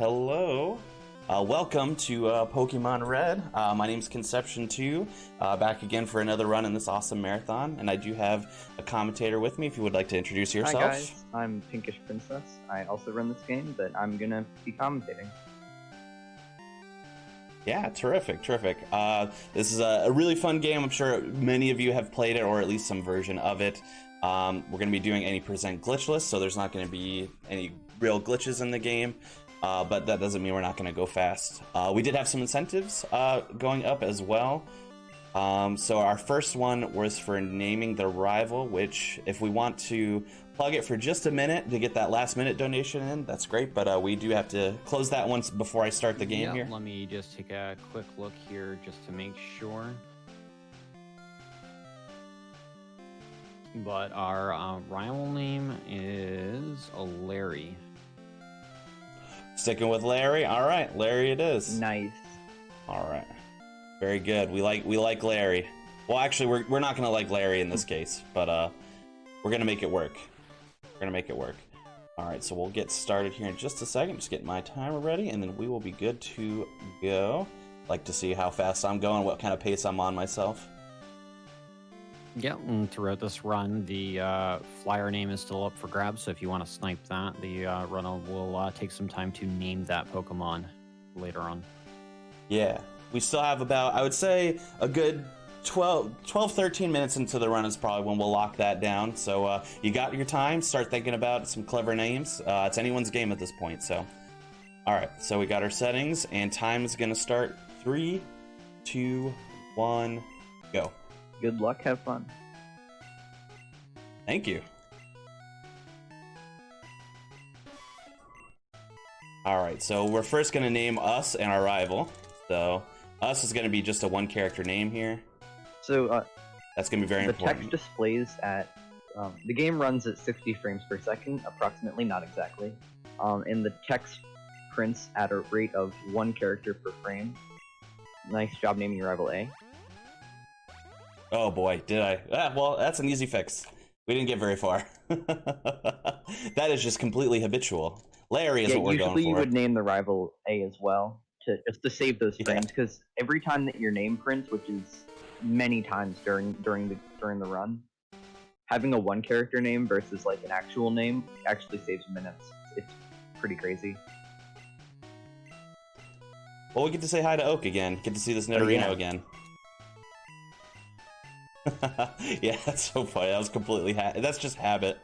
Hello. Welcome to Pokemon Red. My name's Conception2, back again for another run in this awesome marathon, and I do have a commentator with me if you would like to introduce yourself. Hi guys, I'm Pinkish Princess. I also run this game, but I'm gonna be commentating. Yeah, terrific. This is a really fun game. I'm sure many of you have played it, or at least some version of it. We're going to be doing any percent glitchless, so there's not going to be any real glitches in the game. But that doesn't mean we're not going to go fast. We did have some incentives going up as well. So our first one was for naming the rival, which if we want to plug it for just a minute to get that last minute donation in, that's great. But we do have to close that once before I start the game here. Let me just take a quick look here just to make sure. But our rival name is Larry. Sticking with Larry. All right, Larry it is. Nice. All right, very good. We like Larry. Well, actually, we're not gonna like Larry in this case, but we're gonna make it work. All right, so we'll get started here in just a second. Just get my timer ready, and then we will be good to go. Like to see how fast I'm going, what kind of pace I'm on myself. Yeah, and throughout this run, the flyer name is still up for grabs, so if you want to snipe that, the runner will take some time to name that Pokemon later on. Yeah, we still have about, I would say, a good 13 minutes into the run is probably when we'll lock that down. So you got your time, start thinking about some clever names. It's anyone's game at this point, so. All right, so we got our settings, and time is gonna start. 3, 2, 1, go. Good luck, have fun. Thank you. Alright, so we're first going to name us and our rival. So, us is going to be just a one character name here. So, that's going to be very important. The text displays at... the game runs at 60 frames per second, approximately, not exactly. And the text prints at a rate of 1 character per frame. Nice job naming your rival A. Oh boy, did I. Well, that's an easy fix. We didn't get very far. That is just completely habitual. Larry is what we're going for. Usually you would name the rival A as well, just to save those frames, because every time that your name prints, which is many times during the run, having a one character name versus like an actual name actually saves minutes. It's pretty crazy. Well, we get to say hi to Oak again. Get to see this Nidorino again. Yeah, that's so funny. That was completely that's just habit.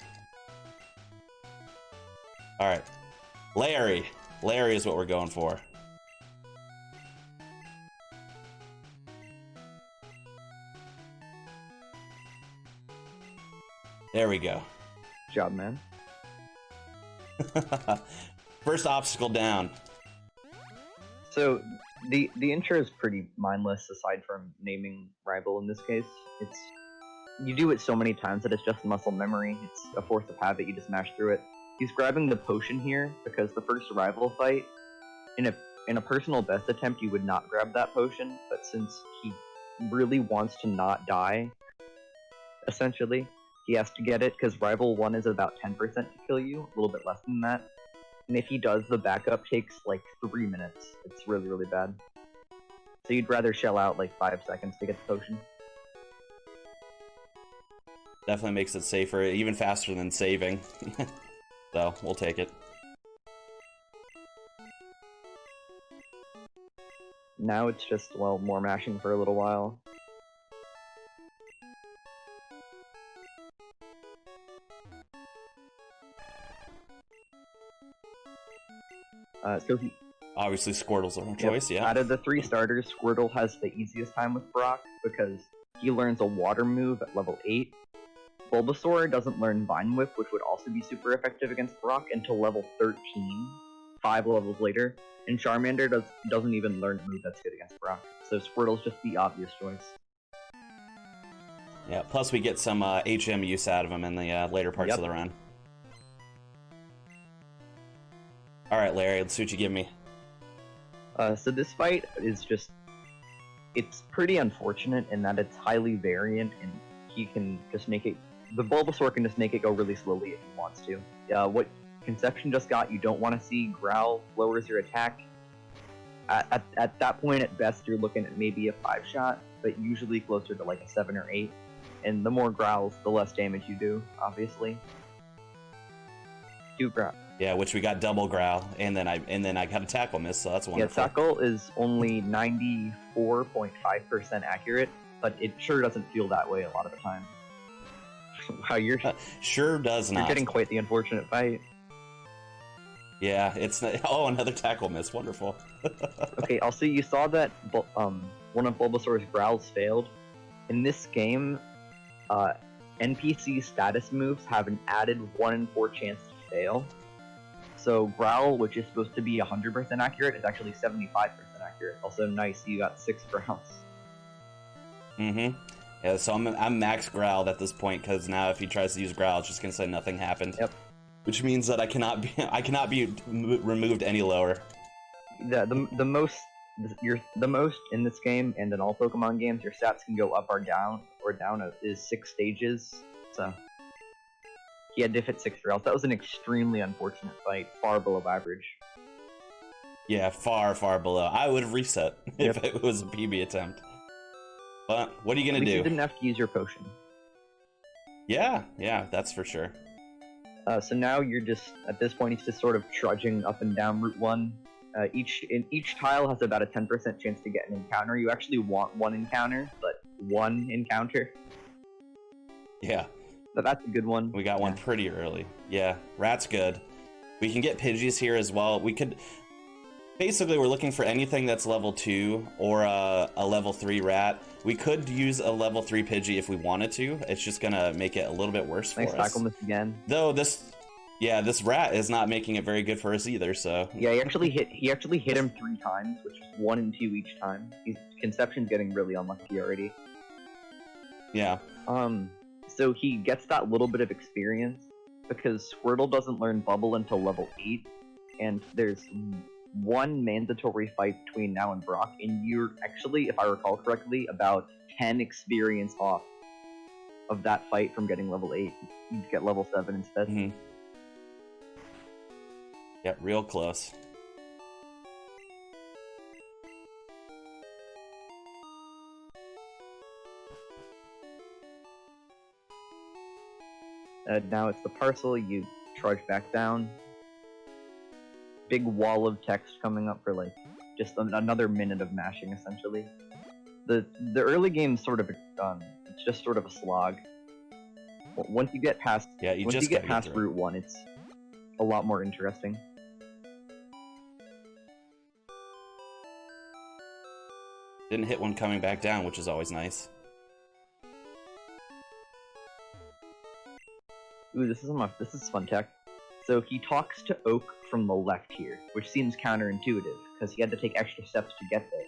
All right, Larry is what we're going for. There we go. Good job, man. First obstacle down. So the intro is pretty mindless aside from naming rival in this case. You do it so many times that it's just muscle memory. It's a force of habit, you just mash through it. He's grabbing the potion here because the first rival fight, in a personal best attempt you would not grab that potion, but since he really wants to not die, essentially, he has to get it because rival 1 is about 10% to kill you, a little bit less than that. And if he does, the backup takes like 3 minutes. It's really, really bad. So you'd rather shell out like 5 seconds to get the potion. Definitely makes it safer, even faster than saving. So, we'll take it. Now it's just, well, more mashing for a little while. Obviously, Squirtle's our choice, yeah. Out of the 3 starters, Squirtle has the easiest time with Brock because he learns a water move at level 8. Bulbasaur doesn't learn Vine Whip, which would also be super effective against Brock, until level 13, 5 levels later. And Charmander doesn't even learn a move that's good against Brock. So Squirtle's just the obvious choice. Yeah, plus we get some HM use out of him in the later parts of the run. Alright, Larry, let's see what you give me. So this fight is just... It's pretty unfortunate in that it's highly variant, and he can just make it... The Bulbasaur can just make it go really slowly if he wants to. What Conception just got you don't want to see. Growl lowers your attack. At that point, at best, you're looking at maybe a 5-shot, but usually closer to like a 7 or 8. And the more growls, the less damage you do, obviously. 2 growl. Yeah, which we got double growl, and then I got a tackle miss, so that's wonderful. Yeah, tackle is only 94.5% accurate, but it sure doesn't feel that way a lot of the time. Wow, you're sure does not. You're getting quite the unfortunate fight. Yeah, it's another tackle miss. Wonderful. Okay, also you saw that one of Bulbasaur's growls failed. In this game, NPC status moves have an added 1 in 4 chance to fail. So growl, which is supposed to be 100% accurate, is actually 75% accurate. Also nice, you got 6 growls. Mm-hmm. Yeah, so I'm max growled at this point because now if he tries to use growl, it's just gonna say nothing happened. Yep. Which means that I cannot be removed any lower. Yeah, the most in this game and in all Pokemon games, your stats can go up or down is 6 stages. So he had to hit 6 rails. That was an extremely unfortunate fight, far below average. Yeah, far below. I would have reset if it was a PB attempt. But what are you gonna do? You didn't have to use your potion. Yeah, that's for sure. So now you're just, at this point, he's just sort of trudging up and down Route 1. Each tile has about a 10% chance to get an encounter. You actually want 1 encounter, but 1 encounter. Yeah. So that's a good one. We got one pretty early. Yeah, rat's good. We can get Pidgeys here as well. We could... Basically, we're looking for anything that's level 2 or a level 3 rat. We could use a level 3 Pidgey if we wanted to. It's just gonna make it a little bit worse for us. Nice tackle miss again. Though this rat is not making it very good for us either. So yeah, he actually hit him 3 times, which is 1 and 2 each time. Conception's getting really unlucky already. Yeah. So he gets that little bit of experience because Squirtle doesn't learn Bubble until level 8, and there's 1 mandatory fight between now and Brock, and you're actually, if I recall correctly, about 10 experience off of that fight from getting level 8. You get level 7 instead. Mm-hmm. Yeah, real close. Now it's the parcel, you trudge back down. Big wall of text coming up for like just another minute of mashing essentially. The early game's sort of it's just sort of a slog. Once you get past Route 1, it's a lot more interesting. Didn't hit one coming back down, which is always nice. Ooh, this is fun tech. So he talks to Oak from the left here, which seems counterintuitive, because he had to take extra steps to get there.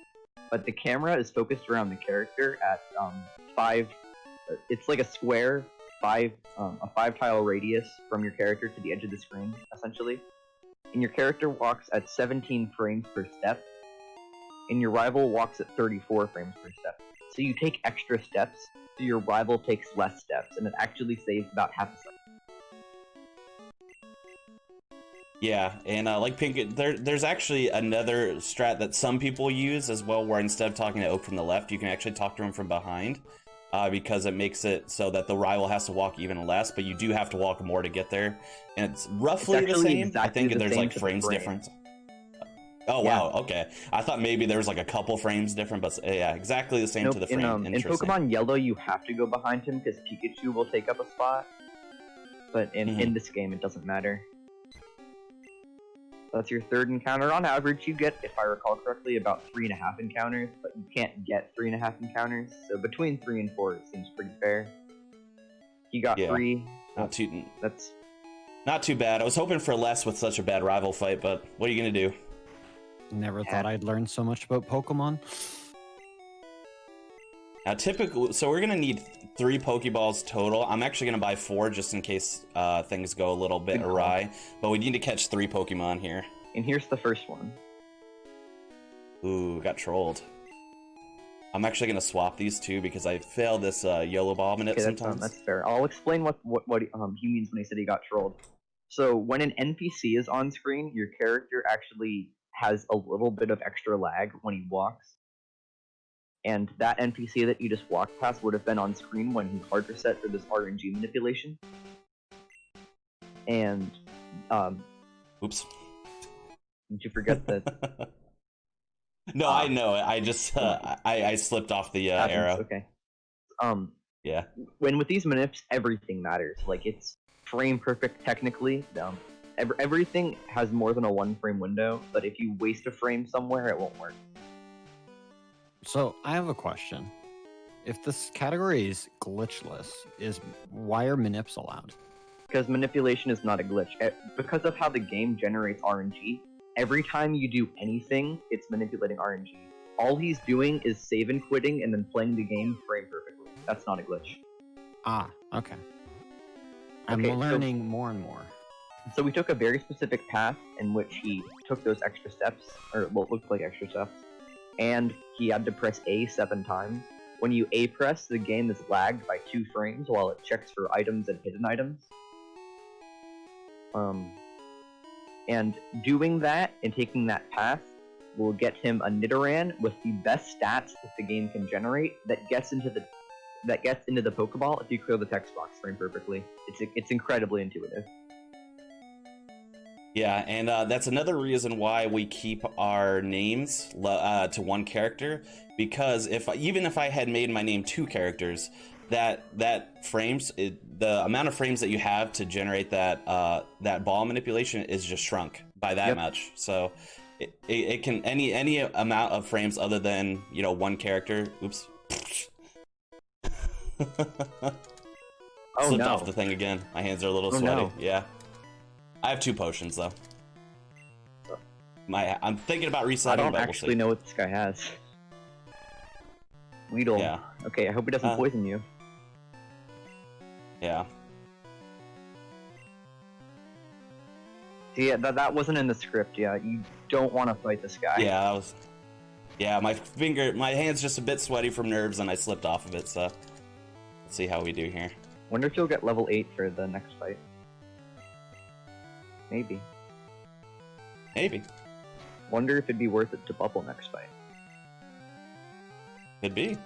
But the camera is focused around the character at 5... It's like a square, a 5-tile radius from your character to the edge of the screen, essentially. And your character walks at 17 frames per step, and your rival walks at 34 frames per step. So you take extra steps, so your rival takes less steps, and it actually saves about half a second. Yeah, and like Pink, there's actually another strat that some people use as well, where instead of talking to Oak from the left, you can actually talk to him from behind, because it makes it so that the rival has to walk even less, but you do have to walk more to get there, and it's roughly the same. I think there's like frames difference. Oh yeah. Wow, okay. I thought maybe there was like a couple frames different, but yeah, exactly the same to the frame. In Pokemon Yellow, you have to go behind him because Pikachu will take up a spot, but in this game, it doesn't matter. That's your 3rd encounter. On average, you get, if I recall correctly, about 3.5 encounters, but you can't get 3.5 encounters, so between 3 and 4, it seems pretty fair. He got 3. That's not too bad. I was hoping for less with such a bad rival fight, but what are you gonna do? Never thought I'd learn so much about Pokemon. Now, typically, so we're gonna need 3 Pokeballs total. I'm actually gonna buy 4 just in case things go a little bit awry. But we need to catch 3 Pokemon here. And here's the first one. Ooh, got trolled. I'm actually gonna swap these 2 because I failed this YOLO Ball minute sometimes. That's fair. I'll explain what he means when he said he got trolled. So when an NPC is on screen, your character actually has a little bit of extra lag when he walks. And that NPC that you just walked past would have been on screen when he hard reset for this RNG manipulation. And, Oops. did you forget that? No, I know. I just I slipped off the arrow. Okay. Yeah. When with these manips, everything matters. Like, it's frame perfect technically. Everything has more than a 1 frame window, but if you waste a frame somewhere, it won't work. So I have a question. If this category is glitchless, why are manips allowed? Because manipulation is not a glitch. Because of how the game generates RNG, every time you do anything, it's manipulating RNG. All he's doing is save and quitting and then playing the game frame perfectly. That's not a glitch. Ah, okay. I'm learning more and more. So we took a very specific path in which he took those extra steps, or what looked like extra steps, and he had to press A 7 times. When you A press, the game is lagged by 2 frames while it checks for items and hidden items. And doing that and taking that path will get him a Nidoran with the best stats that the game can generate that gets into the Pokeball if you clear the text box frame perfectly. It's incredibly intuitive. Yeah, and that's another reason why we keep our names to 1 character, because even if I had made my name 2 characters, that frames the amount of frames that you have to generate that ball manipulation is just shrunk by that much. So it can any amount of frames other than 1 character. Oops. Slipped off the thing again. My hands are a little sweaty. No. Yeah. I have 2 potions though. I'm thinking about resetting. I don't actually know what this guy has. Weedle. Yeah. Okay, I hope he doesn't poison you. Yeah. See, that wasn't in the script. Yeah, you don't want to fight this guy. Yeah, that was. Yeah, my hand's just a bit sweaty from nerves, and I slipped off of it. So let's see how we do here. Wonder if you'll get level 8 for the next fight. Maybe. Maybe. Wonder if it'd be worth it to bubble next fight. Could be.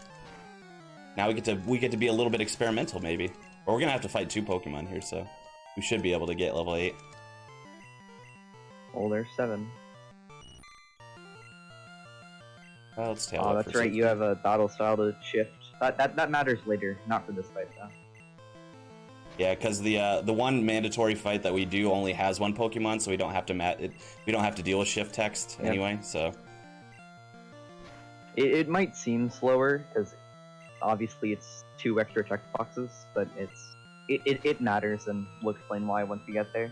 Now we get to be a little bit experimental, maybe. Or we're gonna have to fight 2 Pokemon here, so we should be able to get level 8. Oh, there's 7. Oh, let's tail Oh, that's right. You have a battle style to shift. That matters later, not for this fight though. Yeah, because the one mandatory fight that we do only has 1 Pokemon, so we don't have to deal with shift text anyway. So it might seem slower because obviously it's 2 extra checkboxes, but it matters, and we'll explain why once we get there.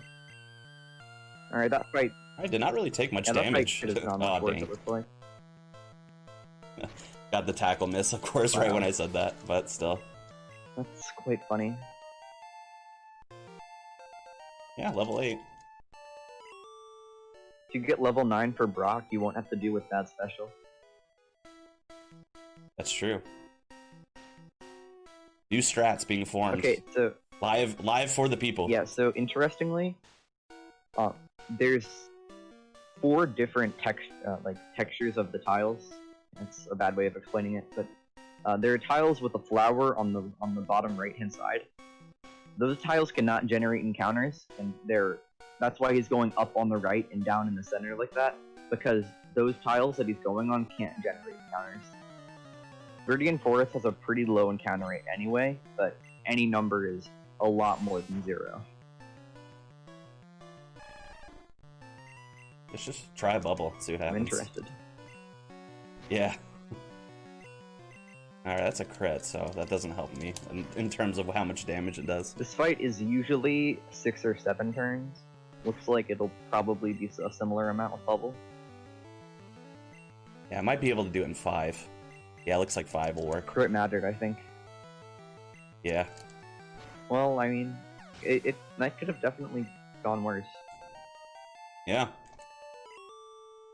All right, that fight. I did not really take much That fight damage. should have gone much worse, it looks like. Got the tackle miss, of course, right when I said that, but still. That's quite funny. Yeah, level 8. If you get level 9 for Brock, you won't have to deal with that special. That's true. New strats being formed. Okay, so live for the people. yeah. So interestingly, there's 4 different textures of the tiles. That's a bad way of explaining it, but there are tiles with a flower on the bottom right-hand side. Those tiles cannot generate encounters, and that's why he's going up on the right and down in the center like that, because those tiles that he's going on can't generate encounters. Viridian Forest has a pretty low encounter rate anyway, but any number is a lot more than 0. Let's just try a bubble, see what happens. I'm interested. Yeah. Alright, that's a crit, so that doesn't help me in terms of how much damage it does. This fight is usually 6 or 7 turns. Looks like it'll probably be a similar amount with bubble. Yeah, I might be able to do it in 5. Yeah, it looks like 5 will work. Crit mattered, I think. Yeah. Well, I mean, that could have definitely gone worse. Yeah.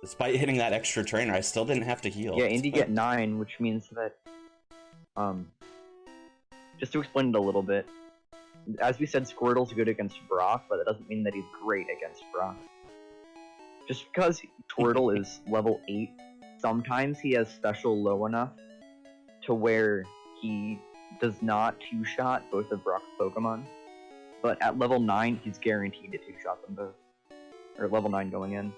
Despite hitting that extra trainer, I still didn't have to heal. Yeah, Indy get 9, which means that, just to explain it a little bit, as we said, Squirtle's good against Brock, but that doesn't mean that he's great against Brock. Just because Squirtle is level 8, sometimes he has special low enough to where he does not two-shot both of Brock's Pokemon. But at level 9, he's guaranteed to two-shot them both. Or level 9 going in.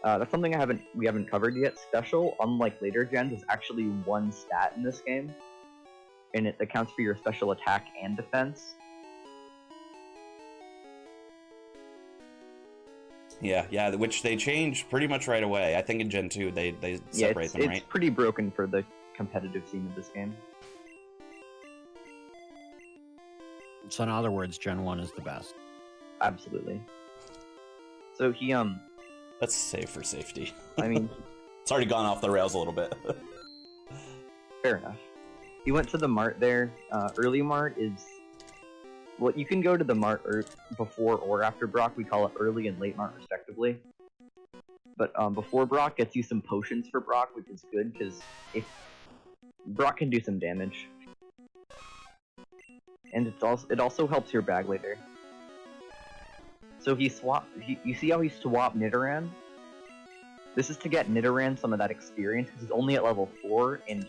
That's something we haven't covered yet. Special, unlike later gens, is actually one stat in this game. And it accounts for your special attack and defense. Yeah, which they changed pretty much right away. I think in Gen 2 they separate them, right? It's pretty broken for the competitive scene of this game. So in other words, Gen 1 is the best. Absolutely. So he, Let's save for safety. I mean... It's already gone off the rails a little bit. Fair enough. He went to the mart there. Early mart is... Well, you can go to the mart before or after Brock. We call it early and late mart, respectively. But before Brock gets you some potions for Brock, which is good, because if Brock can do some damage. And it also helps your bag later. So you see how he swapped Nidoran? This is to get Nidoran some of that experience, because he's only at level 4, and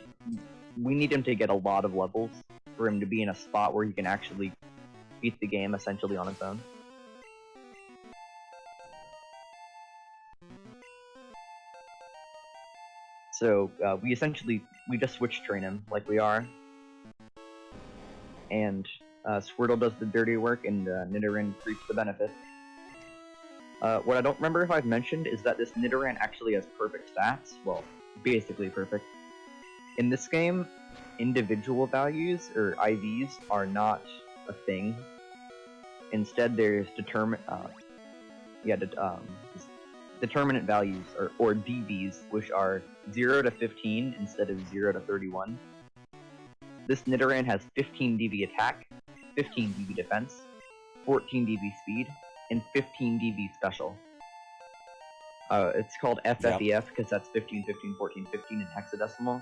we need him to get a lot of levels for him to be in a spot where he can actually beat the game essentially on his own. So we just switch train him like we are. And Squirtle does the dirty work and Nidoran reaps the benefit. What I don't remember if I've mentioned is that this Nidoran actually has perfect stats. Well, basically perfect. In this game, individual values, or IVs, are not a thing. Instead, there's determinate values, or DVs, which are 0 to 15 instead of 0 to 31. This Nidoran has 15 DV attack, 15 DV defense, 14 DV speed, and 15 DV special. It's called FFEF because that's 15, 15, 14, 15 in hexadecimal.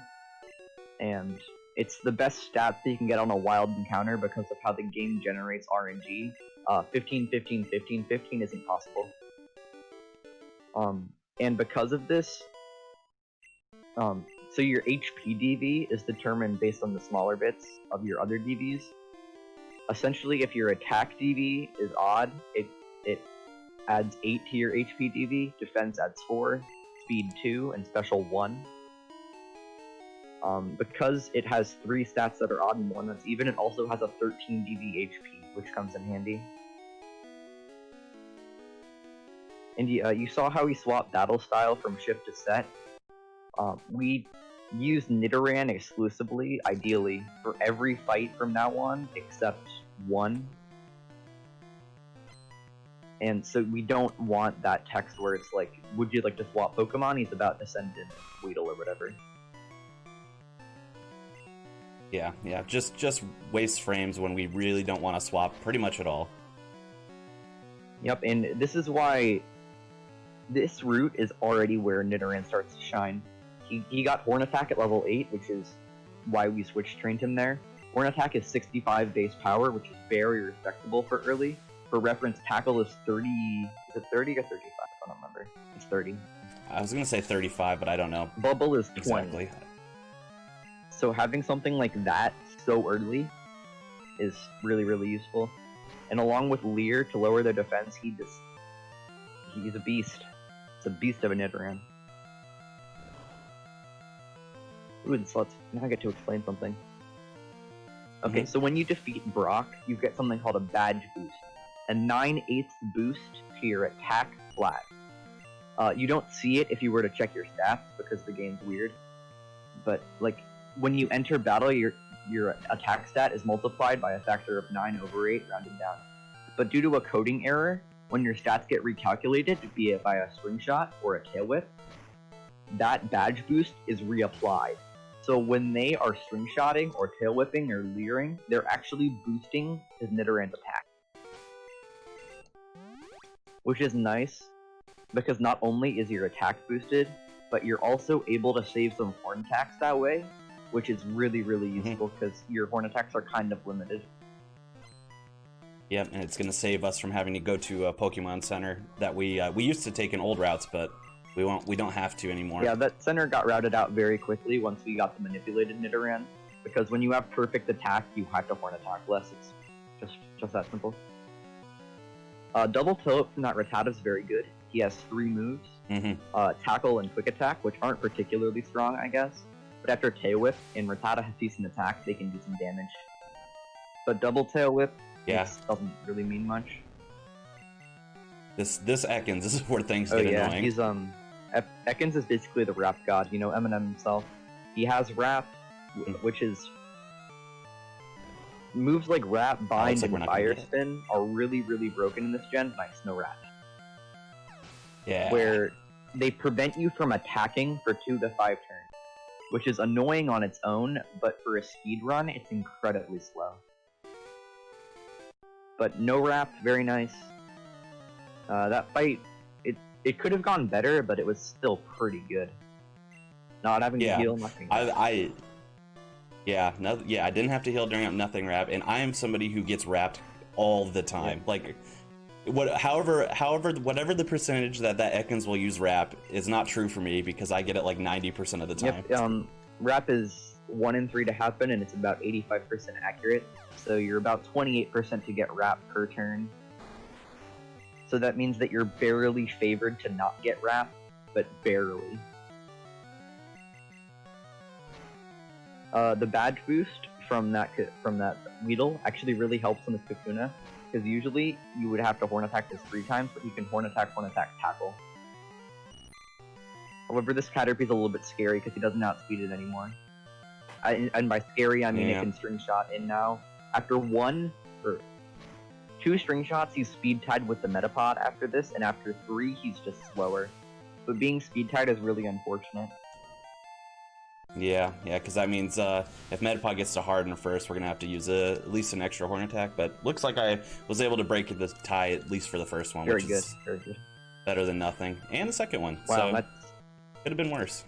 And it's the best stats that you can get on a wild encounter because of how the game generates RNG. 15, 15, 15, 15 isn't possible. And because of this, so your HP DV is determined based on the smaller bits of your other DVs. Essentially, if your attack DV is odd, it adds 8 to your HP DV, defense adds 4, speed 2, and special 1. Because it has 3 stats that are odd and 1 that's even, it also has a 13 DV HP, which comes in handy. And you saw how he swapped battle style from shift to set. We use Nidoran exclusively, ideally, for every fight from now on, except 1. And so we don't want that text where it's like, would you like to swap Pokemon? He's about to send in Weedle or whatever. Yeah, just waste frames when we really don't want to swap pretty much at all. Yep, and this is why this route is already where Nidoran starts to shine. He got Horn Attack at level 8, which is why we switch trained him there. Horn Attack is 65 base power, which is very respectable for early. For reference, Tackle is 30... Is it 30 or 35? I don't remember. It's 30. I was going to say 35, but I don't know. Bubble is 20. Exactly. So having something like that so early is really, really useful. And along with Leer to lower their defense, he's a beast. It's a beast of a Nidoran. Ooh, now I get to explain something. Okay, so when you defeat Brock, you get something called a badge boost. A 9/8 boost to your attack flat. You don't see it if you were to check your stats because the game's weird. But like when you enter battle, your attack stat is multiplied by a factor of 9/8, rounded down. But due to a coding error, when your stats get recalculated, be it by a swing shot or a tail whip, that badge boost is reapplied. So when they are string shotting or tail whipping or leering, they're actually boosting his Nidoran's attack. Which is nice, because not only is your attack boosted, but you're also able to save some horn attacks that way, which is really, really useful because your horn attacks are kind of limited. Yep, and it's gonna save us from having to go to a Pokemon Center that we used to take in old routes, but we don't have to anymore. Yeah, that center got routed out very quickly once we got the manipulated Nidoran, because when you have perfect attack, you have to horn attack less. It's just that simple. Double Toe from that Rattata is very good. He has 3 moves, Tackle and Quick Attack, which aren't particularly strong, I guess. But after Tail Whip and Rattata has decent attack, they can do some damage. But Double Tail Whip doesn't really mean much. This Ekans, this is where things get annoying. He's Ekans is basically the Wrap God. You know, Eminem himself. He has Wrap, which is moves like Wrap, Bind, and Fire Spin are really, really broken in this gen. Nice, no Wrap. Yeah. Where they prevent you from attacking for 2 to 5 turns, which is annoying on its own, but for a speed run, it's incredibly slow. But no Wrap, very nice. That fight, it could have gone better, but it was still pretty good. Not having to heal, nothing. I didn't have to heal during nothing wrap, and I am somebody who gets wrapped all the time. Yeah. Like, whatever the percentage that Ekans will use wrap is not true for me, because I get it like 90% of the time. Yep. Wrap is 1 in 3 to happen, and it's about 85% accurate. So you're about 28% to get wrap per turn. So that means that you're barely favored to not get wrap, but barely. The badge boost from that Weedle actually really helps on this Kakuna, because usually you would have to horn attack this 3 times, but you can horn attack, tackle. However, this Caterpie's a little bit scary because he doesn't outspeed it anymore. And by scary, I mean it can string shot in now. After 1 or 2 string shots, he's speed tied with the Metapod after this, and after 3, he's just slower. But being speed tied is really unfortunate. Yeah, because that means if Metapod gets to harden first, we're gonna have to use at least an extra horn attack. But looks like I was able to break the tie at least for the first one, which is very good, better than nothing, and the second one. Wow, so could have been worse.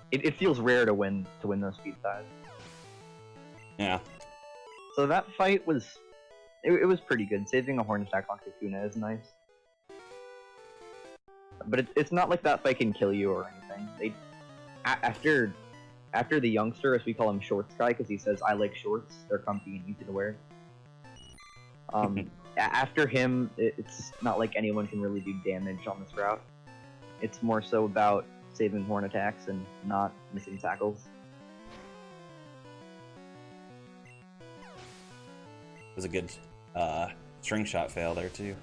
It feels rare to win those speed ties. Yeah. So that fight was it was pretty good. Saving a horn attack on Kakuna is nice. But it's not like that fight can kill you or anything. After the youngster, as we call him, Shorts Guy, because he says, "I like shorts. They're comfy and easy to wear." After him, it's not like anyone can really do damage on this route. It's more so about saving horn attacks and not missing tackles. It was a good string shot fail there too.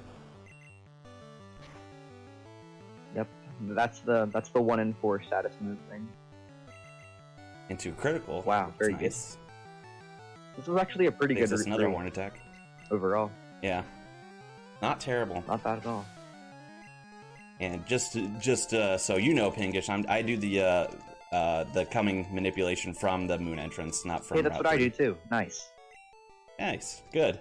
Yep, that's the 1 in 4 status move thing. Into critical. Wow, very good. Nice. This was actually a pretty good. That's another horn attack. Overall. Yeah. Not terrible. Not bad at all. And just so you know, Pinkish, I do the coming manipulation from the moon entrance, not from. Hey, that's what I do too. Nice. Nice. Good.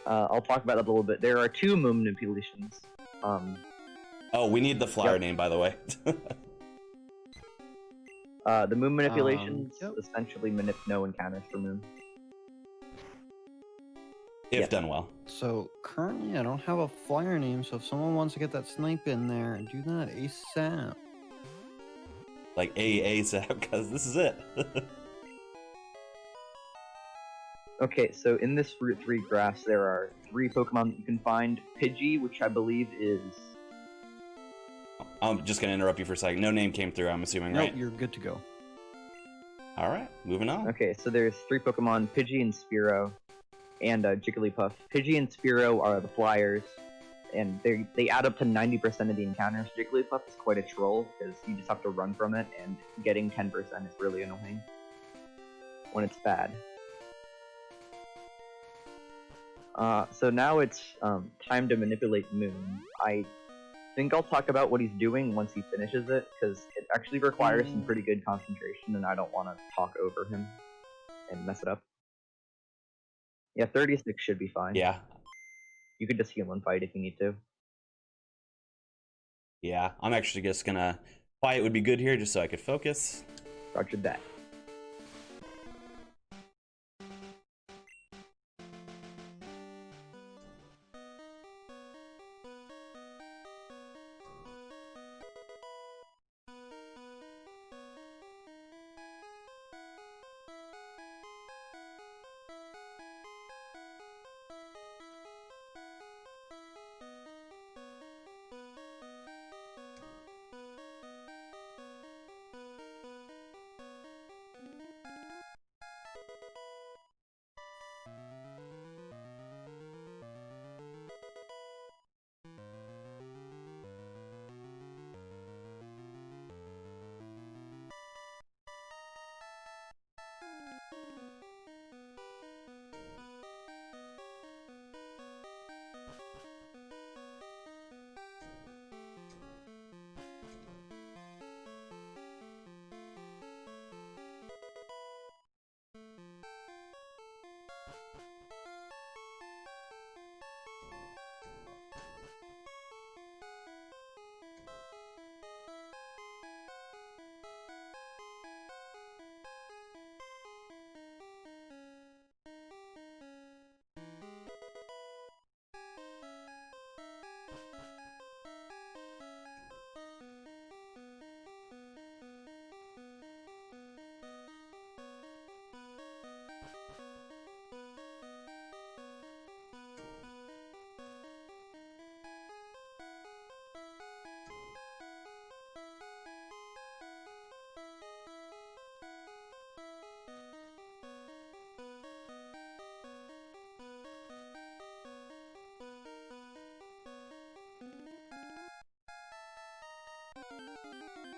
I'll talk about that a little bit. There are 2 moon manipulations. Oh, we need the flower name, by the way. The moon manipulations essentially no encounters for moon. If done well. So currently I don't have a flyer name, so if someone wants to get that snipe in there, do that ASAP. Like ASAP, because this is it. Okay, so in this Route 3 grass, there are 3 Pokemon that you can find. Pidgey, which I believe is... I'm just going to interrupt you for a second. No name came through, I'm assuming, right? No, you're good to go. Alright, moving on. Okay, so there's 3 Pokemon, Pidgey and Spearow, and Jigglypuff. Pidgey and Spearow are the flyers, and they add up to 90% of the encounters. Jigglypuff is quite a troll, because you just have to run from it, and getting 10% is really annoying when it's bad. So now it's time to manipulate Moon. I think I'll talk about what he's doing once he finishes it, because it actually requires some pretty good concentration, and I don't want to talk over him and mess it up. Yeah, 36 should be fine. Yeah. You could just heal and fight if you need to. Yeah, I'm actually just gonna... Quiet would be good here, just so I could focus. Roger that.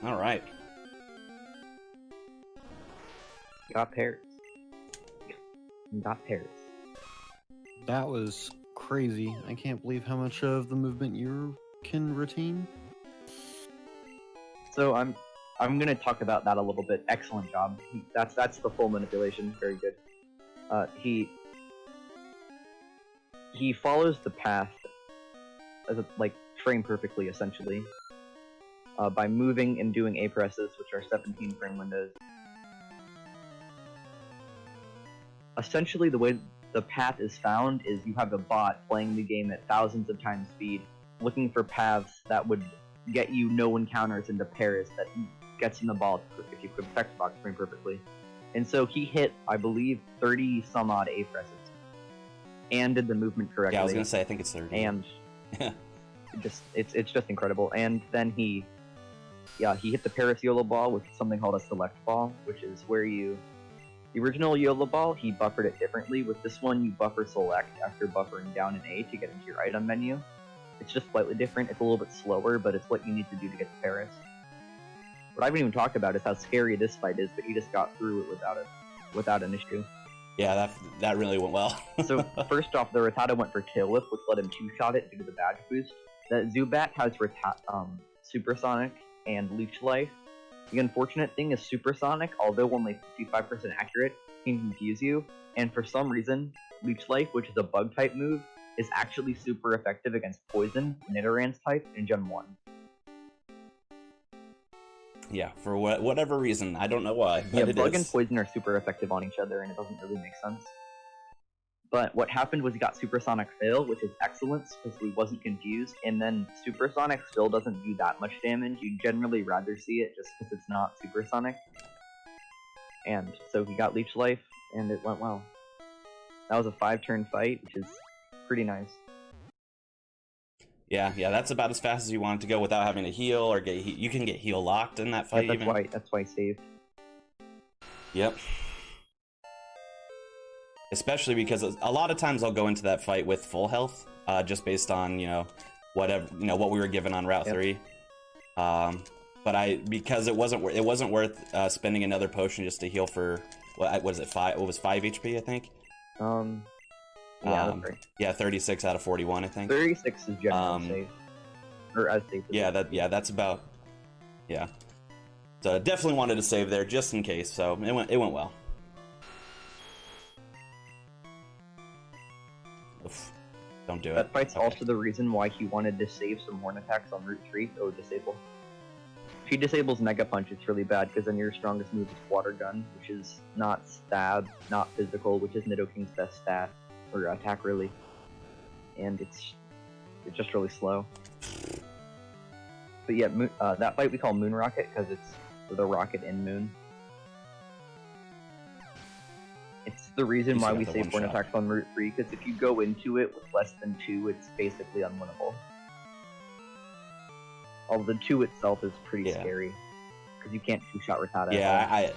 All right. Got pairs. Got pairs. That was crazy. I can't believe how much of the movement you can retain. So I'm gonna talk about that a little bit. Excellent job. That's the full manipulation. Very good. He follows the path as like frame perfectly, essentially, by moving and doing A presses, which are 17 frame windows. Essentially, the way the path is found is you have a bot playing the game at thousands of times speed, looking for paths that would get you no encounters into pairs that gets in the ball if you put text box frame perfectly. And so he hit, I believe, 30 some odd A presses, and did the movement correctly. Yeah, I was gonna say I think it's 30. And it's just incredible. And then he hit the Paris YOLO ball with something called a select ball, which is where the original YOLO ball, he buffered it differently. With this one, you buffer select after buffering down an A to get into your item menu. It's just slightly different. It's a little bit slower, but it's what you need to do to get to Paris. What I haven't even talked about is how scary this fight is, but he just got through it without an issue. Yeah, that really went well. So first off, the Rattata went for Tail Whip, which let him two-shot it due to the badge boost. The Zubat has Supersonic and Leech Life. The unfortunate thing is Supersonic, although only 55% accurate, can confuse you, and for some reason, Leech Life, which is a bug-type move, is actually super effective against Poison, Nidorans type, in Gen 1. Yeah, for whatever reason, I don't know why, but yeah, Bug and Poison are super effective on each other, and it doesn't really make sense. But what happened was he got Supersonic Fail, which is excellence, because he wasn't confused, and then Supersonic still doesn't do that much damage. You'd generally rather see it just because it's not Supersonic. And so he got Leech Life, and it went well. That was a 5-turn fight, which is pretty nice. Yeah, that's about as fast as you want it to go without having to heal or get. You can get heal locked in that fight. Yeah, that's why he saved. Yep. Especially because a lot of times I'll go into that fight with full health, just based on what we were given on Route 3. But because it wasn't worth spending another potion just to heal for what was it 5? What was 5 HP? I think. Yeah, that's right. Yeah, 36 out of 41, I think. 36 is generally safe, or as safe. As that's about. Yeah. So I definitely wanted to save there just in case. So it went well. Oof. Don't do it. That fight's also the reason why he wanted to save some horn attacks on Route 3. Oh, disable. If he disables Mega Punch, it's really bad, because then your strongest move is Water Gun, which is not stab, not physical, which is Nidoking's best stat, or attack, really. And it's just really slow. But yeah, that fight we call Moon Rocket, because it's the rocket in Moon. It's the reason why we save horn attacks on Route 3, because if you go into it with less than 2, it's basically unwinnable. Although the 2 itself is pretty scary, because you can't two-shot Rattata. Yeah,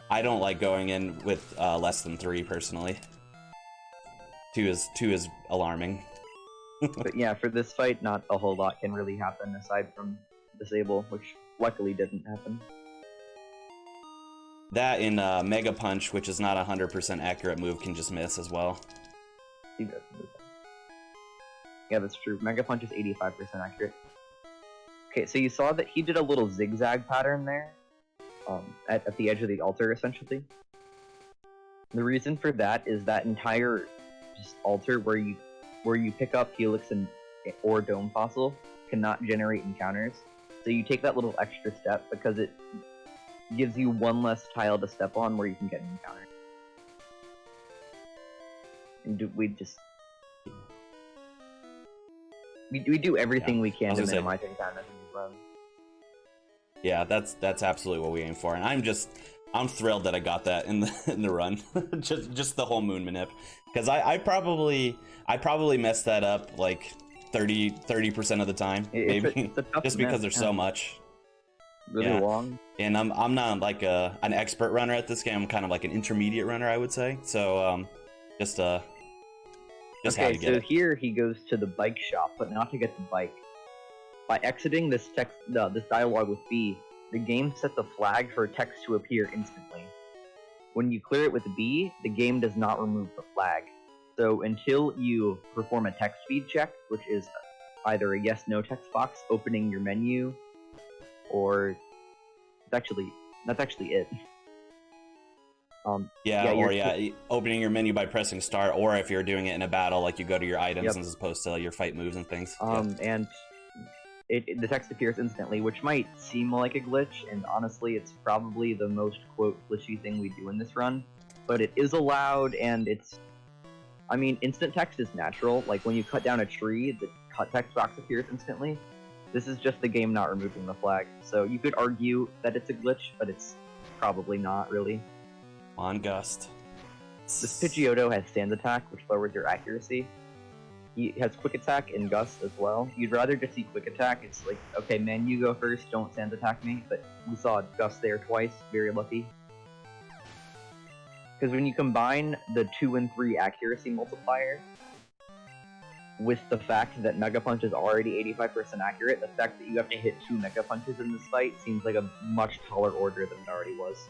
I don't like going in with less than 3 personally. 2 is alarming. But yeah, for this fight, not a whole lot can really happen aside from disable, which luckily didn't happen. That in Mega Punch, which is not a 100% accurate move, can just miss as well. He does move. Yeah, that's true. Mega Punch is 85% accurate. Okay, so you saw that he did a little zigzag pattern there, at the edge of the altar, essentially. The reason for that is that entire altar where you pick up Helix or Dome Fossil cannot generate encounters. So you take that little extra step because it gives you one less tile to step on where you can get an encounter. And we do everything we can to minimize encounters in these runs. Yeah, that's absolutely what we aim for, and I'm thrilled that I got that in the run. just the whole moon manip, because I probably messed that up like 30% of the time, maybe, just because there's so much. Really long. And I'm not like an expert runner at this game. I'm kind of like an intermediate runner, I would say. So just how to get it. Here he goes to the bike shop, but not to get the bike. By exiting this this dialogue with B, the game sets a flag for text to appear instantly. When you clear it with B, the game does not remove the flag. So until you perform a text speed check, which is either a yes/no text box opening your menu, or that's actually it. Opening your menu by pressing start, or if you're doing it in a battle, like you go to your items as opposed to your fight moves and things. And the text appears instantly, which might seem like a glitch, and honestly, it's probably the most quote glitchy thing we do in this run. But it is allowed, and instant text is natural. Like when you cut down a tree, the cut text box appears instantly. This is just the game not removing the flag. So you could argue that it's a glitch, but it's probably not really. On Gust. This Pidgeotto has Stand Attack, which lowers your accuracy. He has Quick Attack and Gust as well. You'd rather just see Quick Attack. It's like, okay, man, you go first, don't Stand Attack me. But we saw Gust there twice, very lucky. Because when you combine the 2 and 3 accuracy multiplier with the fact that Mega Punch is already 85% accurate, the fact that you have to hit 2 Mega Punches in this fight seems like a much taller order than it already was.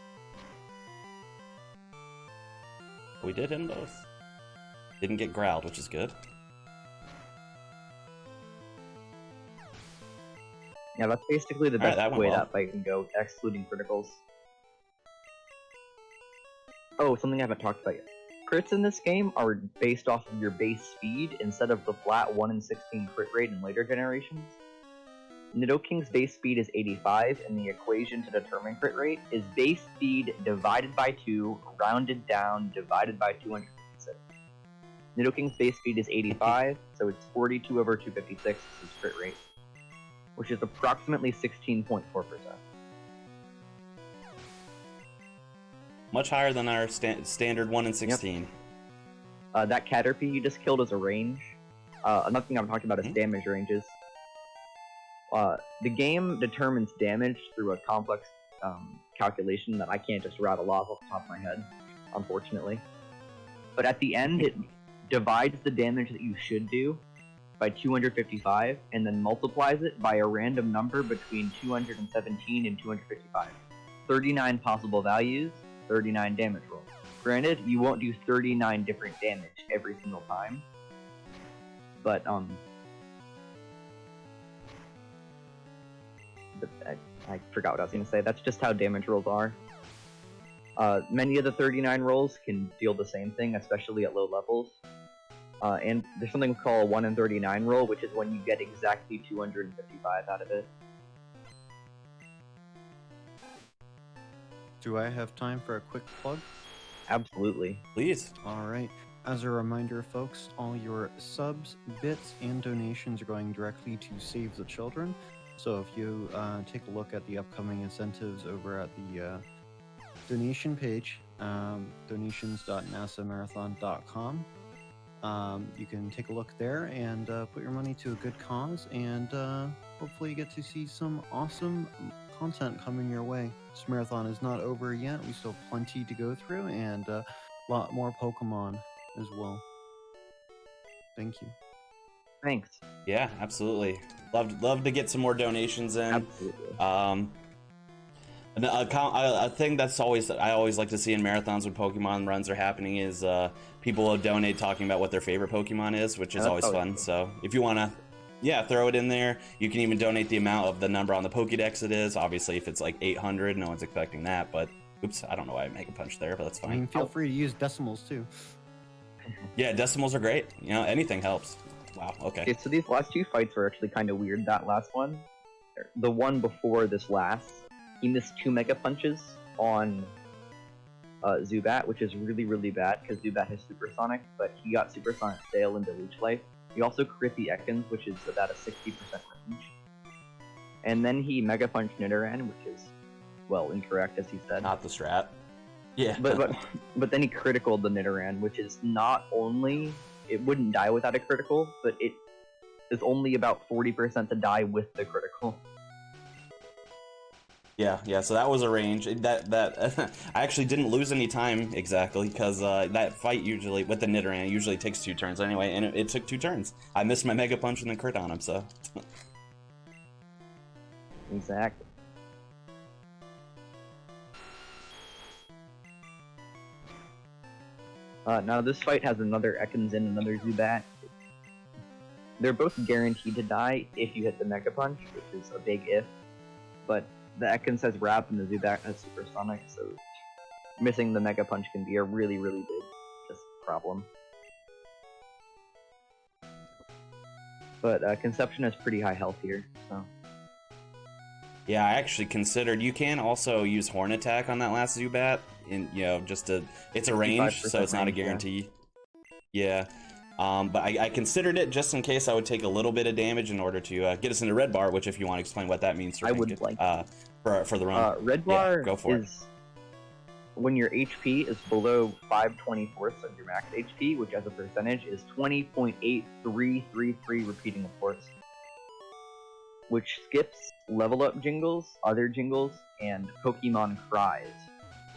We did hit them both. Didn't get growled, which is good. Yeah, that's basically the best way that fight can go, excluding criticals. Oh, something I haven't talked about yet. Crits in this game are based off of your base speed instead of the flat 1 in 16 crit rate in later generations. Nidoking's base speed is 85, and the equation to determine crit rate is base speed divided by 2, rounded down, divided by 256. Nidoking's base speed is 85, so it's 42 over 256 is crit rate, which is approximately 16.4%. Much higher than our standard 1 in 16. Yep. That Caterpie you just killed is a range. Another thing I've talked about is damage ranges. The game determines damage through a complex calculation that I can't just rattle off the top of my head, unfortunately. But at the end, it divides the damage that you should do by 255, and then multiplies it by a random number between 217 and 255. 39 possible values, 39 damage rolls. Granted, you won't do 39 different damage every single time, but I forgot what I was going to say. That's just how damage rolls are. Many of the 39 rolls can deal the same thing, especially at low levels. And there's something called a 1 in 39 roll, which is when you get exactly 255 out of it. Do I have time for a quick plug? Absolutely. Please. Alright. As a reminder, folks, all your subs, bits, and donations are going directly to Save the Children. So if you take a look at the upcoming incentives over at the donation page, donations.nasamarathon.com, you can take a look there and put your money to a good cause, and hopefully you get to see some awesome content coming your way. This marathon is not over yet. We still have plenty to go through, and a lot more Pokemon as well. Thank you. Thanks. Yeah, absolutely. Love to get some more donations in. Absolutely. A thing that's I always like to see in marathons when Pokemon runs are happening is people will donate talking about what their favorite Pokemon is, which is always fun. Cool. So if you want to, throw it in there. You can even donate the amount of the number on the Pokédex it is. Obviously, if it's like 800, no one's expecting that. But oops, I don't know why I make a punch there, but that's fine. I mean, feel free to use decimals too. Yeah, decimals are great. Anything helps. Wow, okay. So these last two fights were actually kind of weird. That last one, the one before this last, he missed 2 Mega Punches on Zubat, which is really, really bad because Zubat has Supersonic, but he got Supersonic Sail into Leech Life. He also crit the Ekans, which is about a 60% range. And then he Mega Punched Nidoran, which is, well, incorrect, as he said. Not the strat. Yeah. But then he criticaled the Nidoran, which is not only... It wouldn't die without a critical, but it is only about 40% to die with the critical. Yeah, so that was a range. That I actually didn't lose any time exactly, because that fight usually, with the Nidoran, usually takes 2 turns anyway, and it took 2 turns. I missed my Mega Punch and then crit on him, so... Exactly. Now this fight has another Ekans and another Zubat. They're both guaranteed to die if you hit the Mega Punch, which is a big if. But the Ekans has Wrap and the Zubat has Supersonic, so missing the Mega Punch can be a really, really big just problem. But Conception has pretty high health here, so... Yeah, I actually considered you can also use Horn Attack on that last Zubat, just to it's a range, so it's not a guarantee. Yeah, but I considered it just in case I would take a little bit of damage in order to get us into Red Bar, which if you want to explain what that means, I would like for the run. Red Bar go for is when your HP is below 5/24ths of your max HP, which as a percentage is 20.8333, repeating of course, which skips level up jingles, other jingles, and Pokemon cries.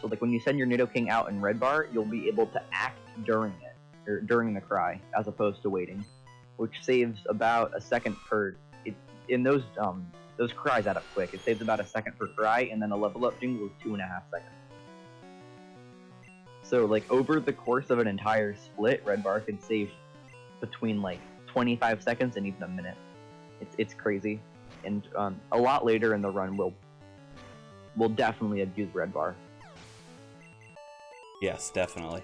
So like when you send your Nidoking out in Red Bar, you'll be able to act during it, or during the cry, as opposed to waiting, which saves about a second per. In those cries add up quick. It saves about a second per cry, and then a level up jingle is 2.5 seconds. So like over the course of an entire split, Red Bar can save between like 25 seconds and even a minute. It's crazy. And a lot later in the run, we'll definitely abuse Red Bar. Yes, definitely.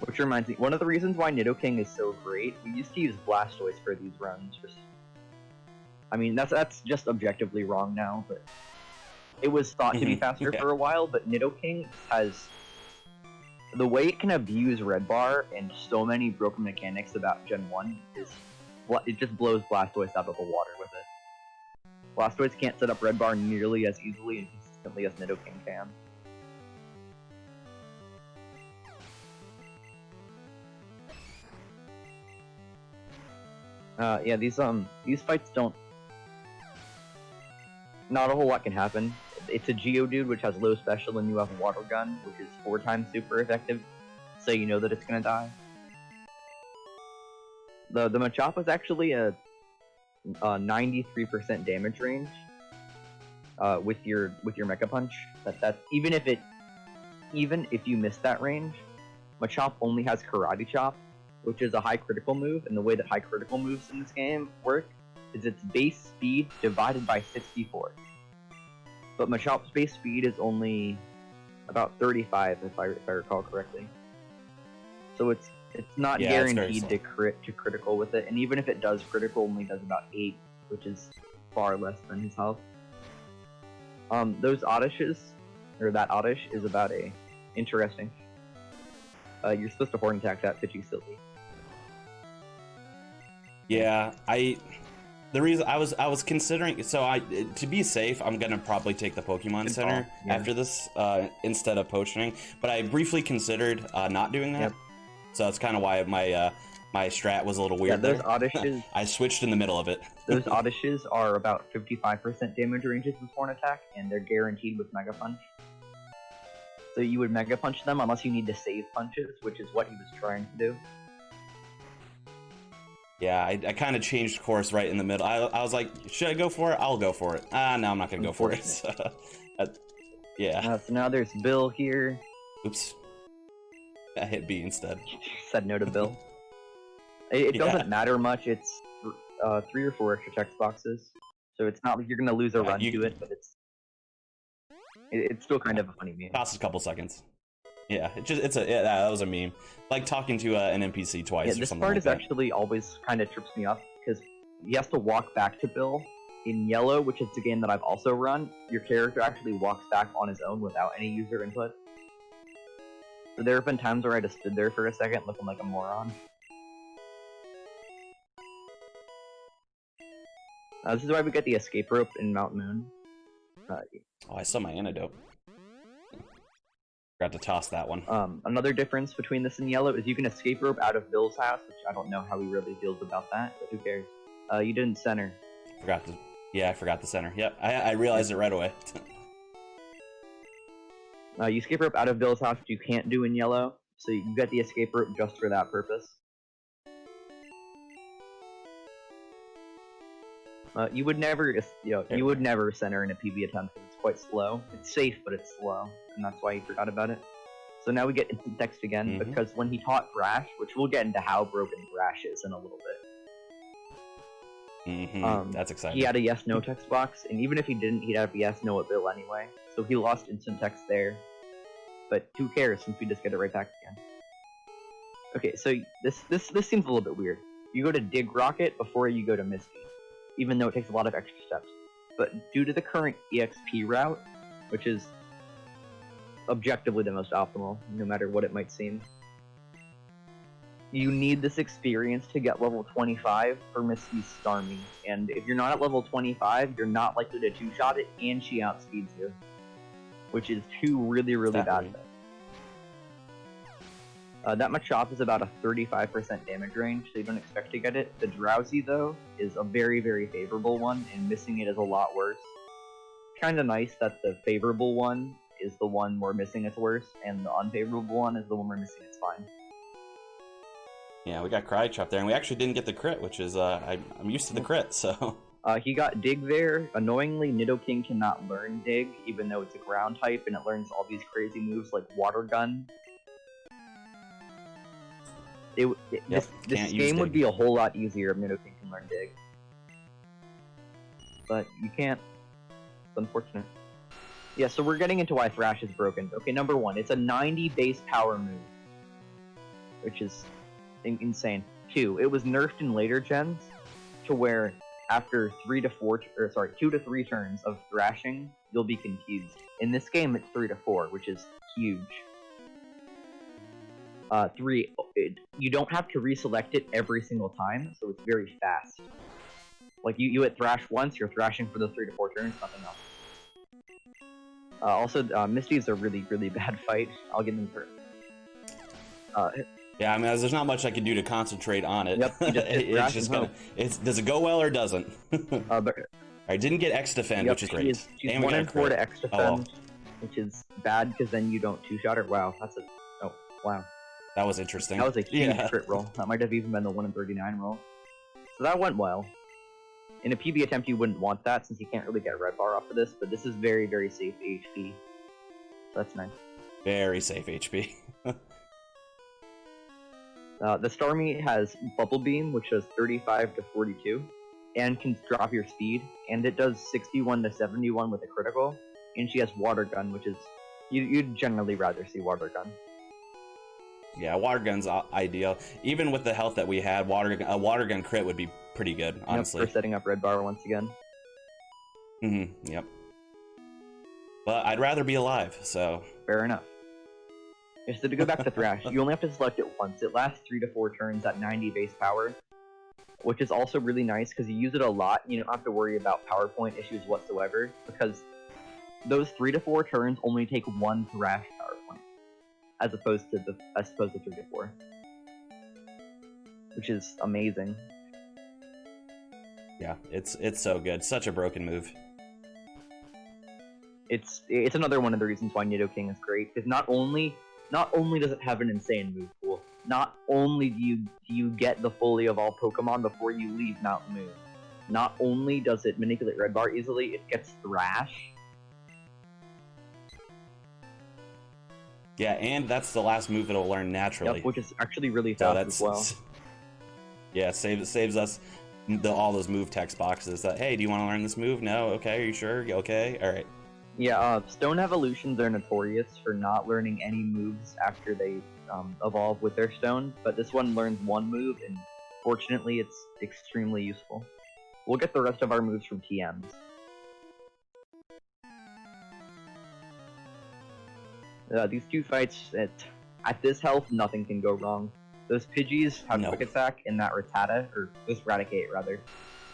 Which reminds me, one of the reasons why Nidoking is so great, we used to use Blastoise for these runs. I mean, that's just objectively wrong now, but it was thought to be faster for a while, but Nidoking has... The way it can abuse Red Bar and so many broken mechanics about Gen 1 is... It just blows Blastoise out of the water with it. Blastoise can't set up Red Bar nearly as easily and consistently as Nidoking can. Yeah, these fights don't... Not a whole lot can happen. It's a Geodude which has low special and you have a Water Gun, which is 4 times super effective, so you know that it's gonna die. The Machop is actually a 93% damage range with your Mega Punch. That's even if you miss that range, Machop only has Karate Chop, which is a high critical move, and the way that high critical moves in this game work is its base speed divided by 64. But Machop's base speed is only about 35, if I recall correctly. So it's not guaranteed to critical with it, and even if it does critical, only does about 8, which is far less than his health. Those Oddishes, or that Oddish, is about a interesting. You're supposed to Horn Attack that Pidgey. Yeah, the reason I was considering, so to be safe, I'm gonna probably take the Pokemon Center after this instead of potioning. But I briefly considered not doing that, so that's kind of why my strat was a little weird. Yeah, those Oddishes. I switched in the middle of it. Those Oddishes are about 55% damage ranges with Horn Attack, and they're guaranteed with Mega Punch. So you would Mega Punch them unless you need to save punches, which is what he was trying to do. Yeah, I kind of changed course right in the middle. I was like, should I go for it? I'll go for it. No, I'm not going to go for it. So, yeah. So now there's Bill here. Oops. I hit B instead. Said no to Bill. It doesn't matter much. It's 3 or 4 extra text boxes. So it's not like you're going to lose a run to it, but it's still kind of a funny meme. Costs a couple seconds. Yeah, that was a meme. Like talking to an NPC twice or something like that. This part is actually always kind of trips me up, because he has to walk back to Bill. In Yellow, which is the game that I've also run, your character actually walks back on his own without any user input. So there have been times where I just stood there for a second looking like a moron. This is why we get the escape rope in Mount Moon. Oh, I saw my antidote. Forgot to toss that one. Another difference between this and Yellow is you can escape rope out of Bill's house, which I don't know how he really feels about that, but who cares. You didn't center. I forgot the center. Yep, I realized it right away. You escape rope out of Bill's house, which you can't do in Yellow, so you get the escape rope just for that purpose. You would never, you would never center in a PB attempt because it's quite slow. It's safe, but it's slow, and that's why he forgot about it. So now we get instant text again, because when he taught Thrash, which we'll get into how broken Thrash is in a little bit. That's exciting. He had a yes/no text box, and even if he didn't, he'd have yes/no at Bill anyway. So he lost instant text there. But who cares, since we just get it right back again. Okay, so this seems a little bit weird. You go to Dig Rocket before you go to Misty, even though it takes a lot of extra steps. But due to the current EXP route, which is objectively the most optimal, no matter what it might seem, you need this experience to get level 25 for Misty's Starmie. And if you're not at level 25, you're not likely to two-shot it, and she outspeeds you. Which is two really, really bad things. That Machop is about a 35% damage range, so you don't expect to get it. The Drowsy, though, is a very, very favorable one, and missing it is a lot worse. Kinda nice that the favorable one is the one where missing it's worse, and the unfavorable one is the one where missing it's fine. Yeah, we got Crych up there, and we actually didn't get the crit, which is, I'm used to the crit, so... He got Dig there. Annoyingly, Nidoking cannot learn Dig, even though it's a ground type, and it learns all these crazy moves like Water Gun. This game would be a whole lot easier if Nidoking can learn Dig. But you can't. It's unfortunate. Yeah, so we're getting into why Thrash is broken. Okay, number one, it's a 90 base power move, which is insane. Two, it was nerfed in later gens to where after 2 to 3 turns of thrashing, you'll be confused. In this game, it's 3 to 4, which is huge. 3, you don't have to reselect it every single time, so it's very fast. Like, you hit Thrash once, you're thrashing for those 3 to 4 turns, nothing else. Also, Misty is a really, really bad fight. I'll get into it. Yeah, I mean, there's not much I can do to concentrate on it. Yep, it's just gonna. Does it go well or doesn't? I didn't get X defend, which is great. She's 1 in 4 to X defend, which is bad because then you don't two-shot her. Wow, wow. That was interesting. That was a huge crit roll. That might have even been the 1 in 39 roll. So that went well. In a PB attempt, you wouldn't want that since you can't really get a red bar off of this, but this is very, very safe HP. So that's nice. Very safe HP. The Starmie has Bubble Beam, which does 35 to 42, and can drop your speed, and it does 61 to 71 with a critical, and she has Water Gun, which is... You'd generally rather see Water Gun. Yeah, Water Gun's ideal. Even with the health that we had, a Water Gun crit would be pretty good, honestly. Yep, for setting up red bar once again. Yep. But I'd rather be alive, so... Fair enough. So to go back to Thrash, you only have to select it once. It lasts 3 to 4 turns at 90 base power, which is also really nice because you use it a lot. You don't have to worry about PowerPoint issues whatsoever because those 3 to 4 turns only take 1 Thrash PowerPoint, as opposed to 3 to 4, which is amazing. Yeah, it's so good. Such a broken move. It's another one of the reasons why Nidoking is great because not only does it have an insane move pool, not only do you get the fully of all Pokemon before you leave Mountain Moon, not only does it manipulate Red Bar easily, it gets Thrash. Yeah, and that's the last move it'll learn naturally. Yep, which is actually really fast as well. Yeah, it saves us all those move text boxes that, hey, do you want to learn this move? No? Okay, are you sure? Okay, alright. Yeah, Stone Evolutions are notorious for not learning any moves after they evolve with their stone, but this one learns one move, and fortunately it's extremely useful. We'll get the rest of our moves from TMs. These two fights, at this health, nothing can go wrong. Those Pidgeys have Quick Attack, and that Rattata, or this Raticate rather,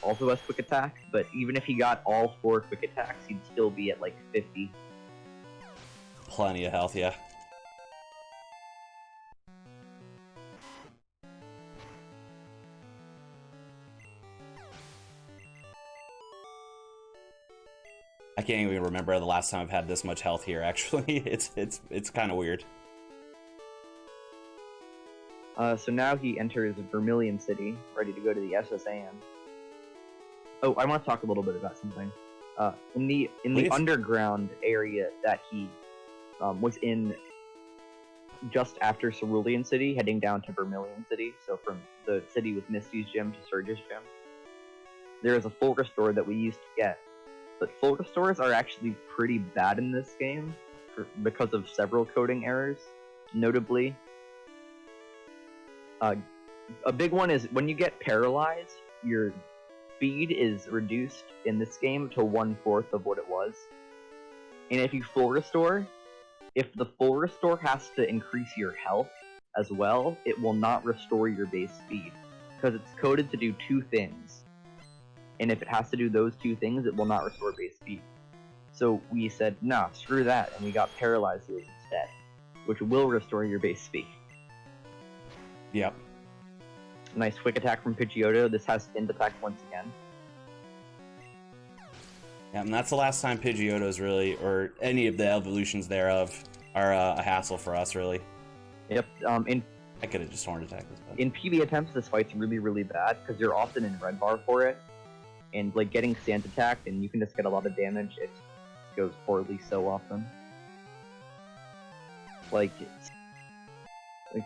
also has Quick Attack, but even if he got all 4 Quick Attacks, he'd still be at like 50. Plenty of health, yeah. I can't even remember the last time I've had this much health here, actually. It's kind of weird. So now he enters Vermilion City, ready to go to the SSAN. Oh, I want to talk a little bit about something. In the Please. underground area that he was in just after Cerulean City, heading down to Vermilion City, so from the city with Misty's gym to Surge's gym, there is a full restore that we used to get. But full restores are actually pretty bad in this game because of several coding errors. Notably, a big one is when you get paralyzed, your speed is reduced in this game to 1/4 of what it was. And if you full restore, if the full restore has to increase your health as well, it will not restore your base speed, because it's coded to do two things. And if it has to do those two things, it will not restore base speed. So we said, nah, screw that, and we got paralyzed instead, which will restore your base speed. Yep. Nice quick attack from Pidgeotto. This has skinned attack once again. Yeah, and that's the last time Pidgeotto's really, or any of the evolutions thereof, are a hassle for us, really. Yep. I could have just horned attacked this, but... In PB attempts, this fight's really, really bad, because you're often in red bar for it. And, like, getting sand attacked, and you can just get a lot of damage, it goes poorly so often. Like,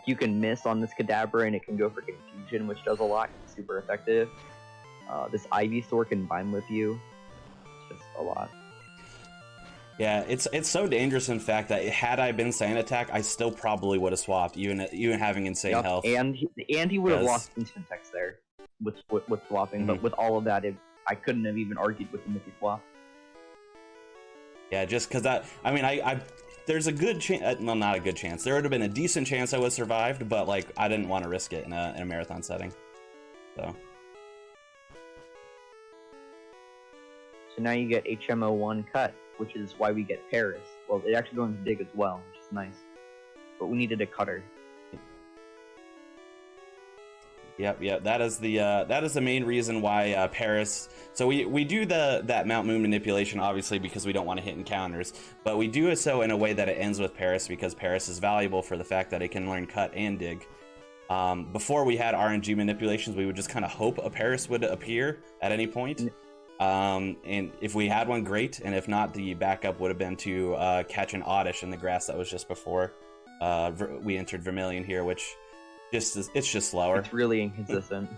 you can miss on this Kadabra, and it can go for Confusion, which does a lot. It's super effective. This Ivysaur can bind with you. It's just a lot. Yeah, it's so dangerous, in fact, that had I been Sand Attack, I still probably would have swapped, even having insane health. And he would have lost instant text there with swapping, but with all of that, I couldn't have even argued with him if he swapped. Yeah, just because I there's a good chance, well, not a good chance. There would have been a decent chance I would have survived, but like I didn't want to risk it in a marathon setting. So now you get HMO1 cut, which is why we get Paris. Well, it actually going to dig as well, which is nice. But we needed a cutter. Yep. That is the main reason why Paris. So we do that Mount Moon manipulation, obviously, because we don't want to hit encounters, but we do it so in a way that it ends with Paris, because Paris is valuable for the fact that it can learn cut and dig. Before we had RNG manipulations, we would just kind of hope a Paris would appear at any point. And if we had one, great, and if not, the backup would have been to catch an Oddish in the grass that was just before we entered Vermilion here, which it's just slower. It's really inconsistent.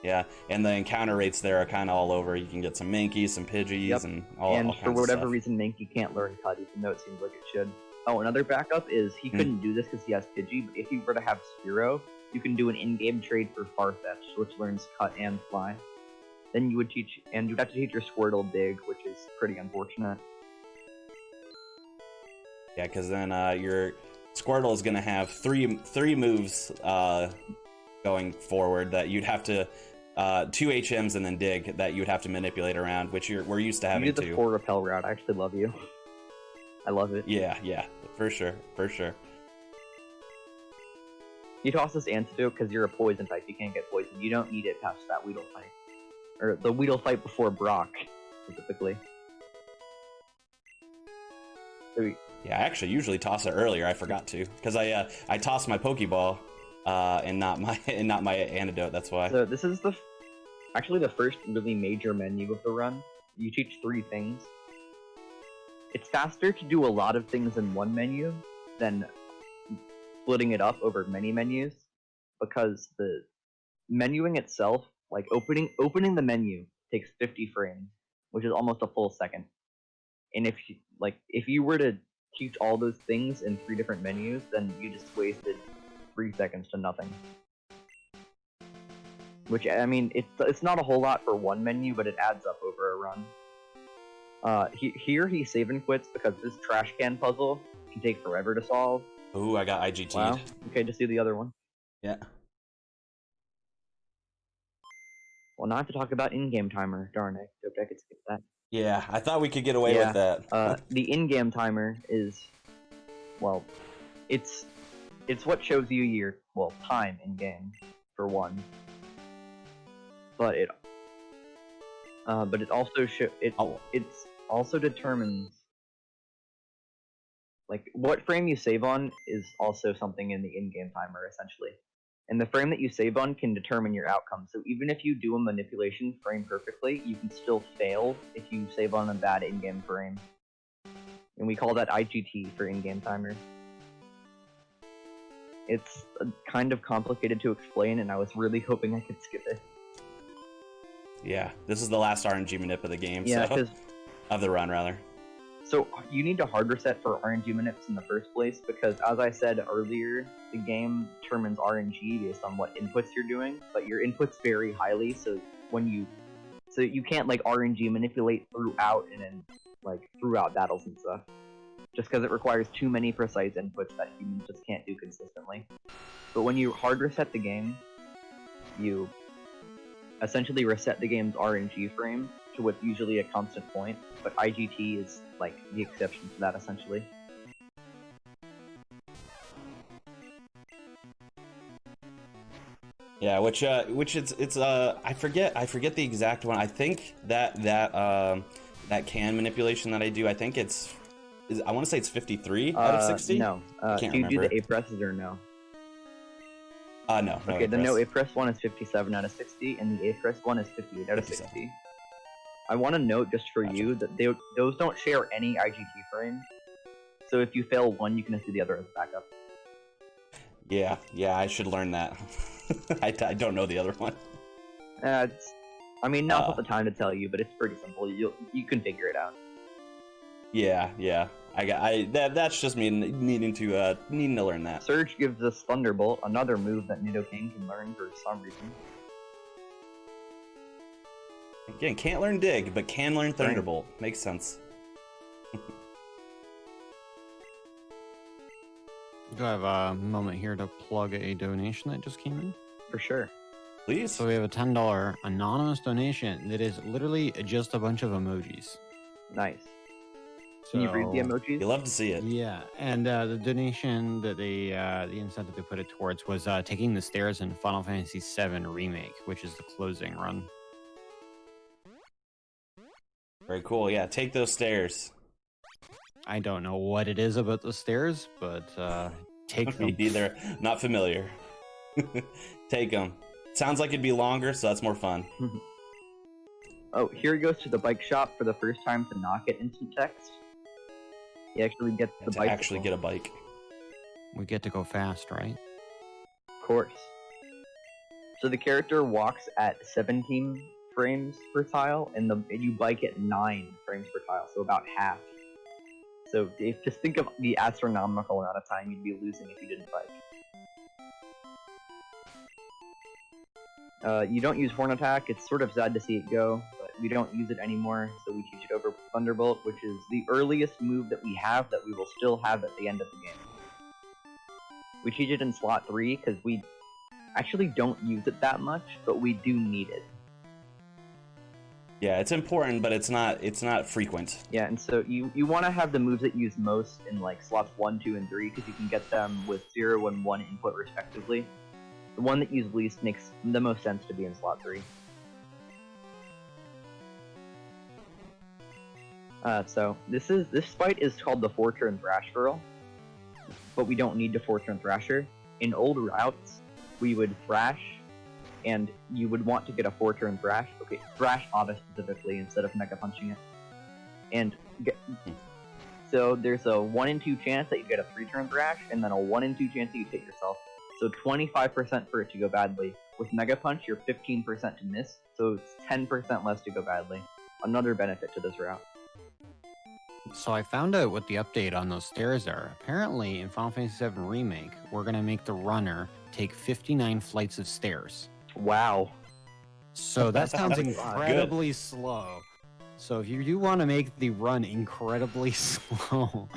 Yeah, and the encounter rates there are kind of all over. You can get some Mankeys, some Pidgeys, and all kinds of stuff. And for whatever reason, Mankey can't learn cut, even though it seems like it should. Oh, another backup is he couldn't do this because he has Pidgey, but if he were to have Spearow, you can do an in-game trade for Farfetch, which learns cut and fly. Then you would teach, and you'd have to teach your Squirtle dig, which is pretty unfortunate. Yeah, because then your Squirtle is going to have three moves going forward that you'd have to, 2 HMs and then dig that you'd have to manipulate around, which we're used to having you did the 4 repel route. I actually love you. I love it. Yeah, for sure. You toss this antidote because you're a poison type. You can't get poisoned. You don't need it past that Weedle fight. Or the Weedle fight before Brock, specifically. So yeah, I actually usually toss it earlier. I forgot to, because I tossed my Pokeball and not my antidote. That's why. So this is actually the first really major menu of the run. You teach 3 things. It's faster to do a lot of things in one menu than splitting it up over many menus, because the menuing itself, like opening the menu, takes 50 frames, which is almost a full second. And if you were to teach all those things in 3 different menus, then you just wasted 3 seconds to nothing. Which, I mean, it's not a whole lot for one menu, but it adds up over a run. Here he save and quits because this trash can puzzle can take forever to solve. Ooh, I got IGT'd. Wow. Okay, just do the other one. Yeah. Well, now I have to talk about in-game timer. Darn it, I could skip that. Yeah, I thought we could get away with that. The in-game timer is, well, it's what shows you your time in game for one. But it also it's also determines, like, what frame you save on is also something in the in-game timer, essentially. And the frame that you save on can determine your outcome. So even if you do a manipulation frame perfectly, you can still fail if you save on a bad in-game frame. And we call that IGT for in-game timer. It's kind of complicated to explain, and I was really hoping I could skip it. Yeah, this is the last RNG manip of the game, Yeah, so of the run, rather. So you need to hard reset for RNG manips in the first place, because as I said earlier, the game determines RNG based on what inputs you're doing, but your inputs vary highly, so you can't like RNG manipulate throughout and then like throughout battles and stuff. Just because it requires too many precise inputs that humans just can't do consistently. But when you hard reset the game, you essentially reset the game's RNG frame to what's usually a constant point, but IGT is like the exception to that essentially. Yeah, which it's I forget the exact one. I think that can manipulation that I do, I think I want to say it's 53 out of 60. No. Can't do you remember. do the A presses or no? No. Okay, the no A press one is 57 out of 60, and the A press one is 58 out of 60. I want to note just for you that those don't share any IGT frame. So if you fail one, you can just do the other as backup. Yeah, I should learn that. I don't know the other one. Now's not the time to tell you, but it's pretty simple. You can figure it out. Yeah. That's just me needing to learn that. Surge gives us Thunderbolt, another move that Nidoking can learn for some reason. Again, can't learn Dig, but can learn Thunderbolt. Makes sense. Do I have a moment here to plug a donation that just came in? For sure. Please. So we have a $10 anonymous donation that is literally just a bunch of emojis. Nice. Can you read the emojis? You love to see it. Yeah, and the donation that the incentive they put it towards was taking the stairs in Final Fantasy VII Remake, which is the closing run. Very cool. Yeah, take those stairs. I don't know what it is about the stairs, but take them. Me neither. Not familiar. Take them. Sounds like it'd be longer, so that's more fun. Oh, here he goes to the bike shop for the first time to not get instant text. He actually gets the bike. Actually get a bike. We get to go fast, right? Of course. So the character walks at 17 frames per tile, and you bike at 9 frames per tile, so about half. So just think of the astronomical amount of time you'd be losing if you didn't bike. You don't use Horn Attack. It's sort of sad to see it go, but we don't use it anymore, so we teach it over Thunderbolt, which is the earliest move that we have that we will still have at the end of the game. We teach it in slot 3 because we actually don't use it that much, but we do need it. Yeah, it's important, but it's not frequent. Yeah, and so you want to have the moves that you use most in like slots 1, 2, and 3 because you can get them with 0 and 1 input respectively. The one that you use least makes the most sense to be in slot 3. So this fight is called the 4-turn Thrash Girl, but we don't need to 4-turn Thrasher. In old routes, we would Thrash, and you would want to get a 4-turn Thrash. Okay, Thrash Auto specifically instead of Mega Punching it. And so there's a 1 in 2 chance that you get a 3-turn Thrash, and then a 1 in 2 chance that you hit yourself. So 25% for it to go badly. With Mega Punch, you're 15% to miss, so it's 10% less to go badly. Another benefit to this route. So I found out what the update on those stairs are. Apparently, in Final Fantasy VII Remake, we're going to make the runner take 59 flights of stairs. Wow. So that sounds incredibly slow. So if you do want to make the run incredibly slow...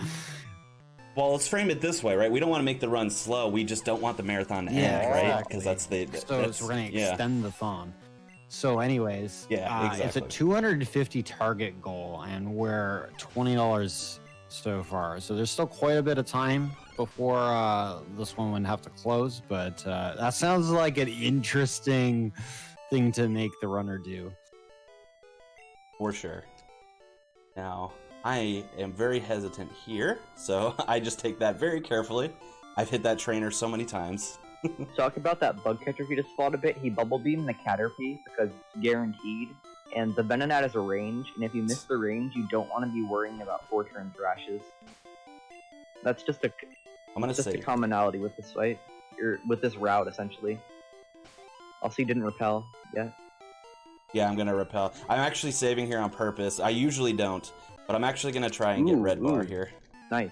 Well, let's frame it this way, right? We don't want to make the run slow. We just don't want the marathon to end, right? Because that's the... So we're going to extend the thon. So anyways, exactly. It's a 250 target goal, and we're $20 so far. So there's still quite a bit of time before this one would have to close, but that sounds like an interesting thing to make the runner do. For sure. Now, I am very hesitant here, so I just take that very carefully. I've hit that trainer so many times. Talk about that bug catcher he just fought a bit. He bubble beamed the Caterpie because it's guaranteed, and the Venonat has a range, and if you miss the range, you don't want to be worrying about 4-turn thrashes. That's just a commonality with this fight, or with this route essentially. Also, he didn't repel yet. Yeah, I'm gonna repel. I'm actually saving here on purpose. I usually don't, but I'm actually gonna try and get red bar here. Nice.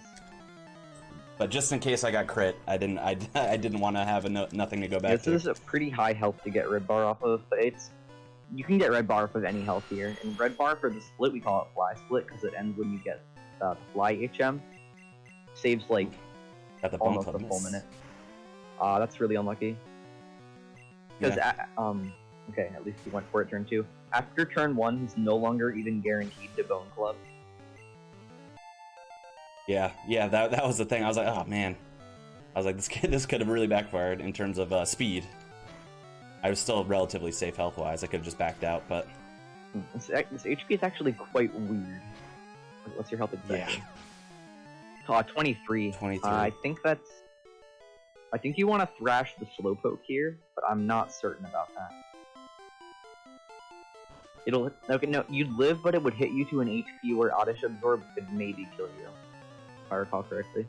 But just in case I got crit, I didn't want to have nothing to go back to. This is a pretty high health to get red bar off of, but you can get red bar off of any health here. And red bar for the split, we call it fly split because it ends when you get the fly HM. Saves like almost a full minute. That's really unlucky. Because okay, at least he went for it turn 2. After turn 1, he's no longer even guaranteed to Bone Club. Yeah, that was the thing. I was like, oh man. I was like, this could have really backfired in terms of speed. I was still relatively safe health-wise. I could have just backed out, but... This HP is actually quite weird. What's your health exactly? Yeah. 23. 23. I think you want to thrash the Slowpoke here, but I'm not certain about that. You'd live, but it would hit you to an HP where Oddish Absorb could maybe kill you. If I recall correctly.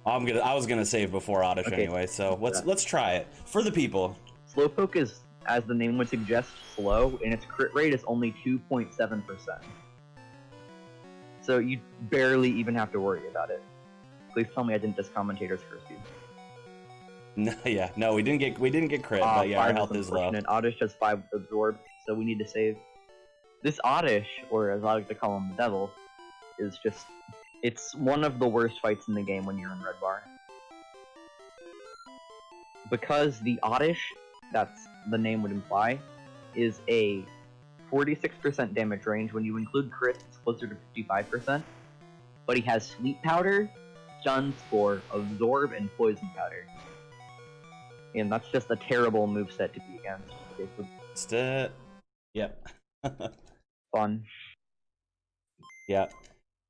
I was gonna save before Oddish anyway, so let's try it for the people. Slowpoke is, as the name would suggest, slow, and its crit rate is only 2.7%. So you barely even have to worry about it. Please tell me I didn't just commentators curse you. No, we didn't get crit, but yeah, our health is low. Oddish has 5 absorb, so we need to save. This Oddish, or as I like to call him, the Devil, is just... It's one of the worst fights in the game when you're in red bar. Because the Oddish, that's the name would imply, is a 46% damage range. When you include crit, it's closer to 55%. But he has Sleep Powder, Stun Spore, Absorb, and Poison Powder. And that's just a terrible moveset to be against. Yep. Fun. Yeah.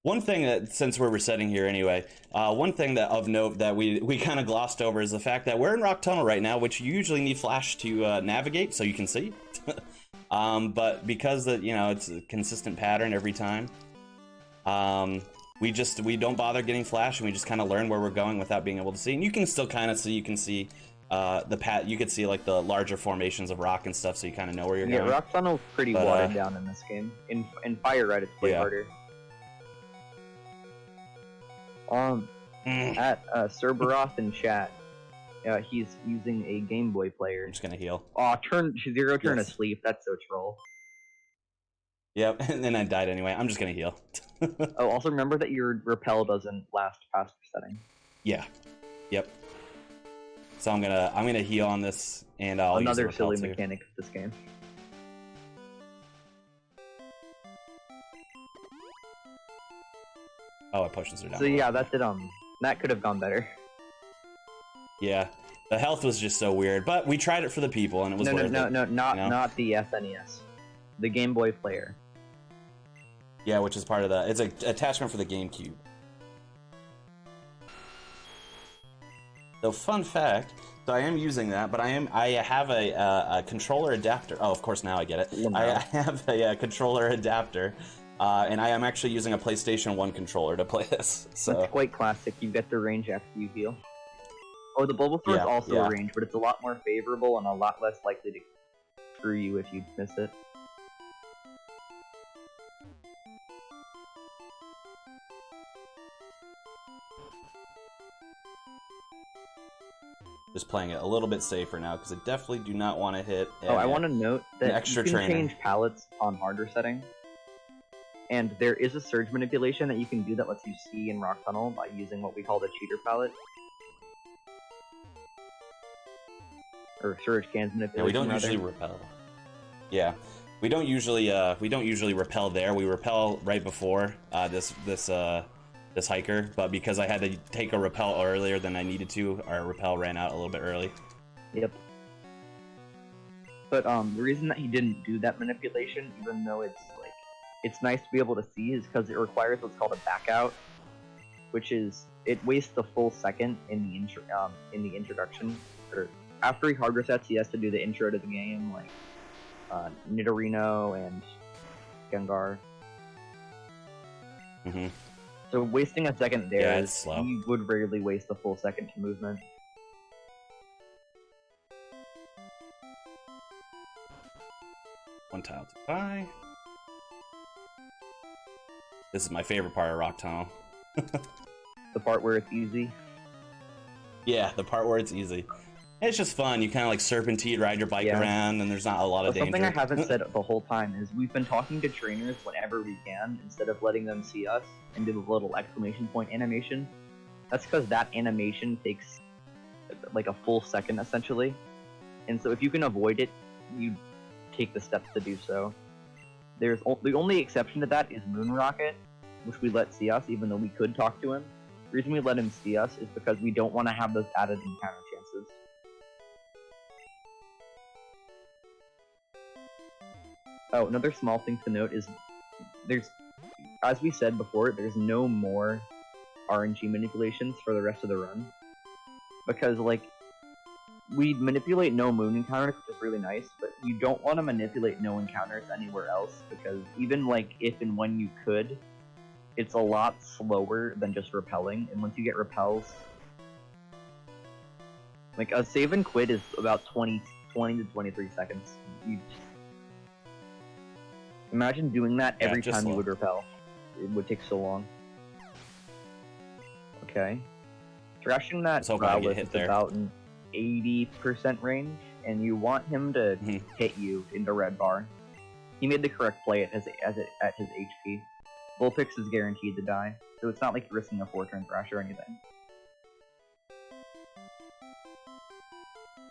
One thing that, since we're resetting here anyway, one thing that of note that we kind of glossed over is the fact that we're in Rock Tunnel right now, which you usually need flash to navigate so you can see. But because it's a consistent pattern every time, we don't bother getting flash, and we just kind of learn where we're going without being able to see. And you can still kind of see. You can see you could see like the larger formations of rock and stuff, so you kind of know where you're going. Yeah, Rock Tunnel's pretty watered down in this game. In Fire Red, it's way harder. At Cerberoth in chat, he's using a Game Boy player. I'm just gonna heal. Turn asleep. That's so troll. Yep, and then I died anyway. I'm just gonna heal. Also remember that your repel doesn't last past resetting. Yeah. Yep. So I'm gonna heal on this, and I'll use another silly too. mechanic of this game. Oh, I potions are down. So yeah, that's it. That could have gone better. Yeah, the health was just so weird, but we tried it for the people, and it was worth it. Not the SNES, the Game Boy player. Yeah, which is part of it's an attachment for the GameCube. So fun fact, so I am using that, but I have a controller adapter. Oh, of course now I get it. Well, no. I have a controller adapter. And I am actually using a PlayStation 1 controller to play this. So that's quite classic. You get the range after you heal. Oh, the Bulbasaur is also a range, but it's a lot more favorable and a lot less likely to screw you if you miss it. Just playing it a little bit safer now, because I definitely do not want to hit. I want to note that extra you can trainer. Change palettes on harder setting. And there is a surge manipulation that you can do that lets you see in Rock Tunnel by using what we call the cheater palette. Or surge cans manipulation. Yeah, we don't usually repel. Yeah, we don't usually repel there. We repel right before this hiker, but because I had to take a repel earlier than I needed to, our repel ran out a little bit early. Yep. But the reason that he didn't do that manipulation, even though it's nice to be able to see, is because it requires what's called a back out, which is it wastes the full second in the introduction, or after he hard resets, he has to do the intro to the game, like Nidorino and Gengar. Mm-hmm. So wasting a second there, Yeah, it's slow. he would rarely waste a full second to movement. One tile to buy. This is my favorite part of Rock Tunnel. The part where it's easy. Yeah, the part where it's easy. It's just fun. You kind of like serpentine, ride your bike around, and there's not a lot of danger. Something I haven't said the whole time is we've been talking to trainers whenever we can instead of letting them see us and do the little exclamation point animation. That's because that animation takes like a full second essentially, and so if you can avoid it, you take the steps to do so. The only exception to that is Moon Rocket, which we let see us even though we could talk to him. The reason we let him see us is because we don't want to have those added encounter chances. Oh, another small thing to note is as we said before, there's no more RNG manipulations for the rest of the run. Because, like, we manipulate no moon encounters, which is really nice, but you don't want to manipulate no encounters anywhere else, because even, like, if and when you could, it's a lot slower than just repelling, and once you get repels... Like, a save and quit is about 20 to 23 seconds. Imagine doing that every time you would repel. It would take so long. Okay. Thrashing that Miraculous is about an 80% range, and you want him to hit you into red bar. He made the correct play at his HP. Bullpix is guaranteed to die, so it's not like you're risking a 4-turn thrash or anything.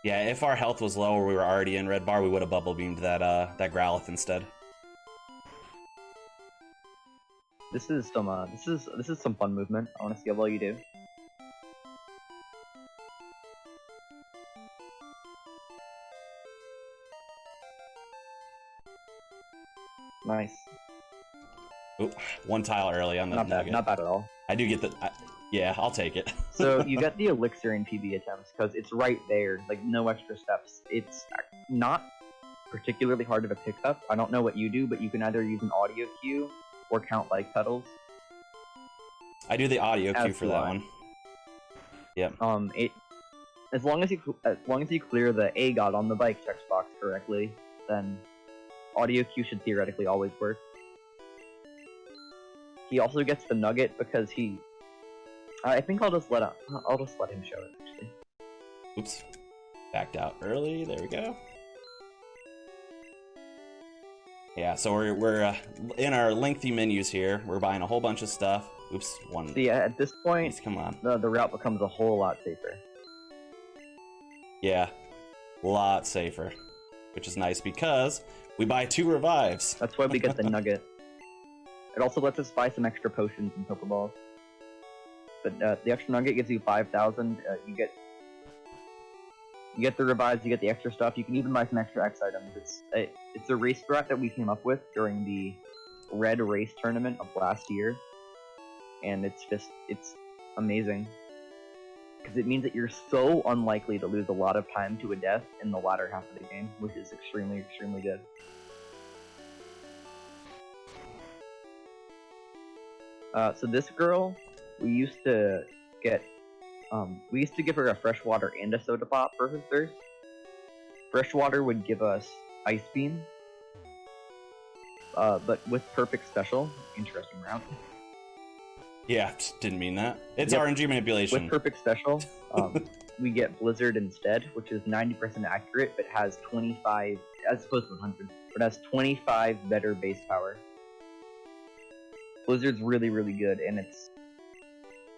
Yeah, if our health was low or we were already in red bar, we would have bubble beamed that Growlithe instead. This is some fun movement. I want to see how well you do. Nice. Ooh, one tile early on the nugget. Not bad at all. I do get the... yeah, I'll take it. So you get the elixir in PB attempts because it's right there, like no extra steps. It's not particularly hard of a pickup. I don't know what you do, but you can either use an audio cue or count like pedals. I do the audio cue for that one. Yep. As long as you clear the A God on the bike text box correctly, then audio cue should theoretically always work. He also gets the nugget because he... I think I'll just let him show it, actually. Oops. Backed out early. There we go. Yeah, so we're in our lengthy menus here. We're buying a whole bunch of stuff. Oops, one. So yeah, at this point, come on. The route becomes a whole lot safer. Yeah, a lot safer, which is nice because we buy 2 revives. That's why we get the nugget. It also lets us buy some extra potions and Pokeballs. But the extra nugget gives you 5,000. You get the revives, you get the extra stuff. You can even buy some extra X items. It's a race strat that we came up with during the Red Race tournament of last year, and it's amazing because it means that you're so unlikely to lose a lot of time to a death in the latter half of the game, which is extremely, extremely good. So this girl, we used to give her a freshwater and a soda pop for her thirst. Freshwater would give us Ice Beam, but with Perfect Special, interesting route. Yeah, didn't mean that. It's RNG manipulation. With Perfect Special, we get Blizzard instead, which is 90% accurate, but has 25, as opposed to 100, but has 25 better base power. Blizzard's really, really good, and it's...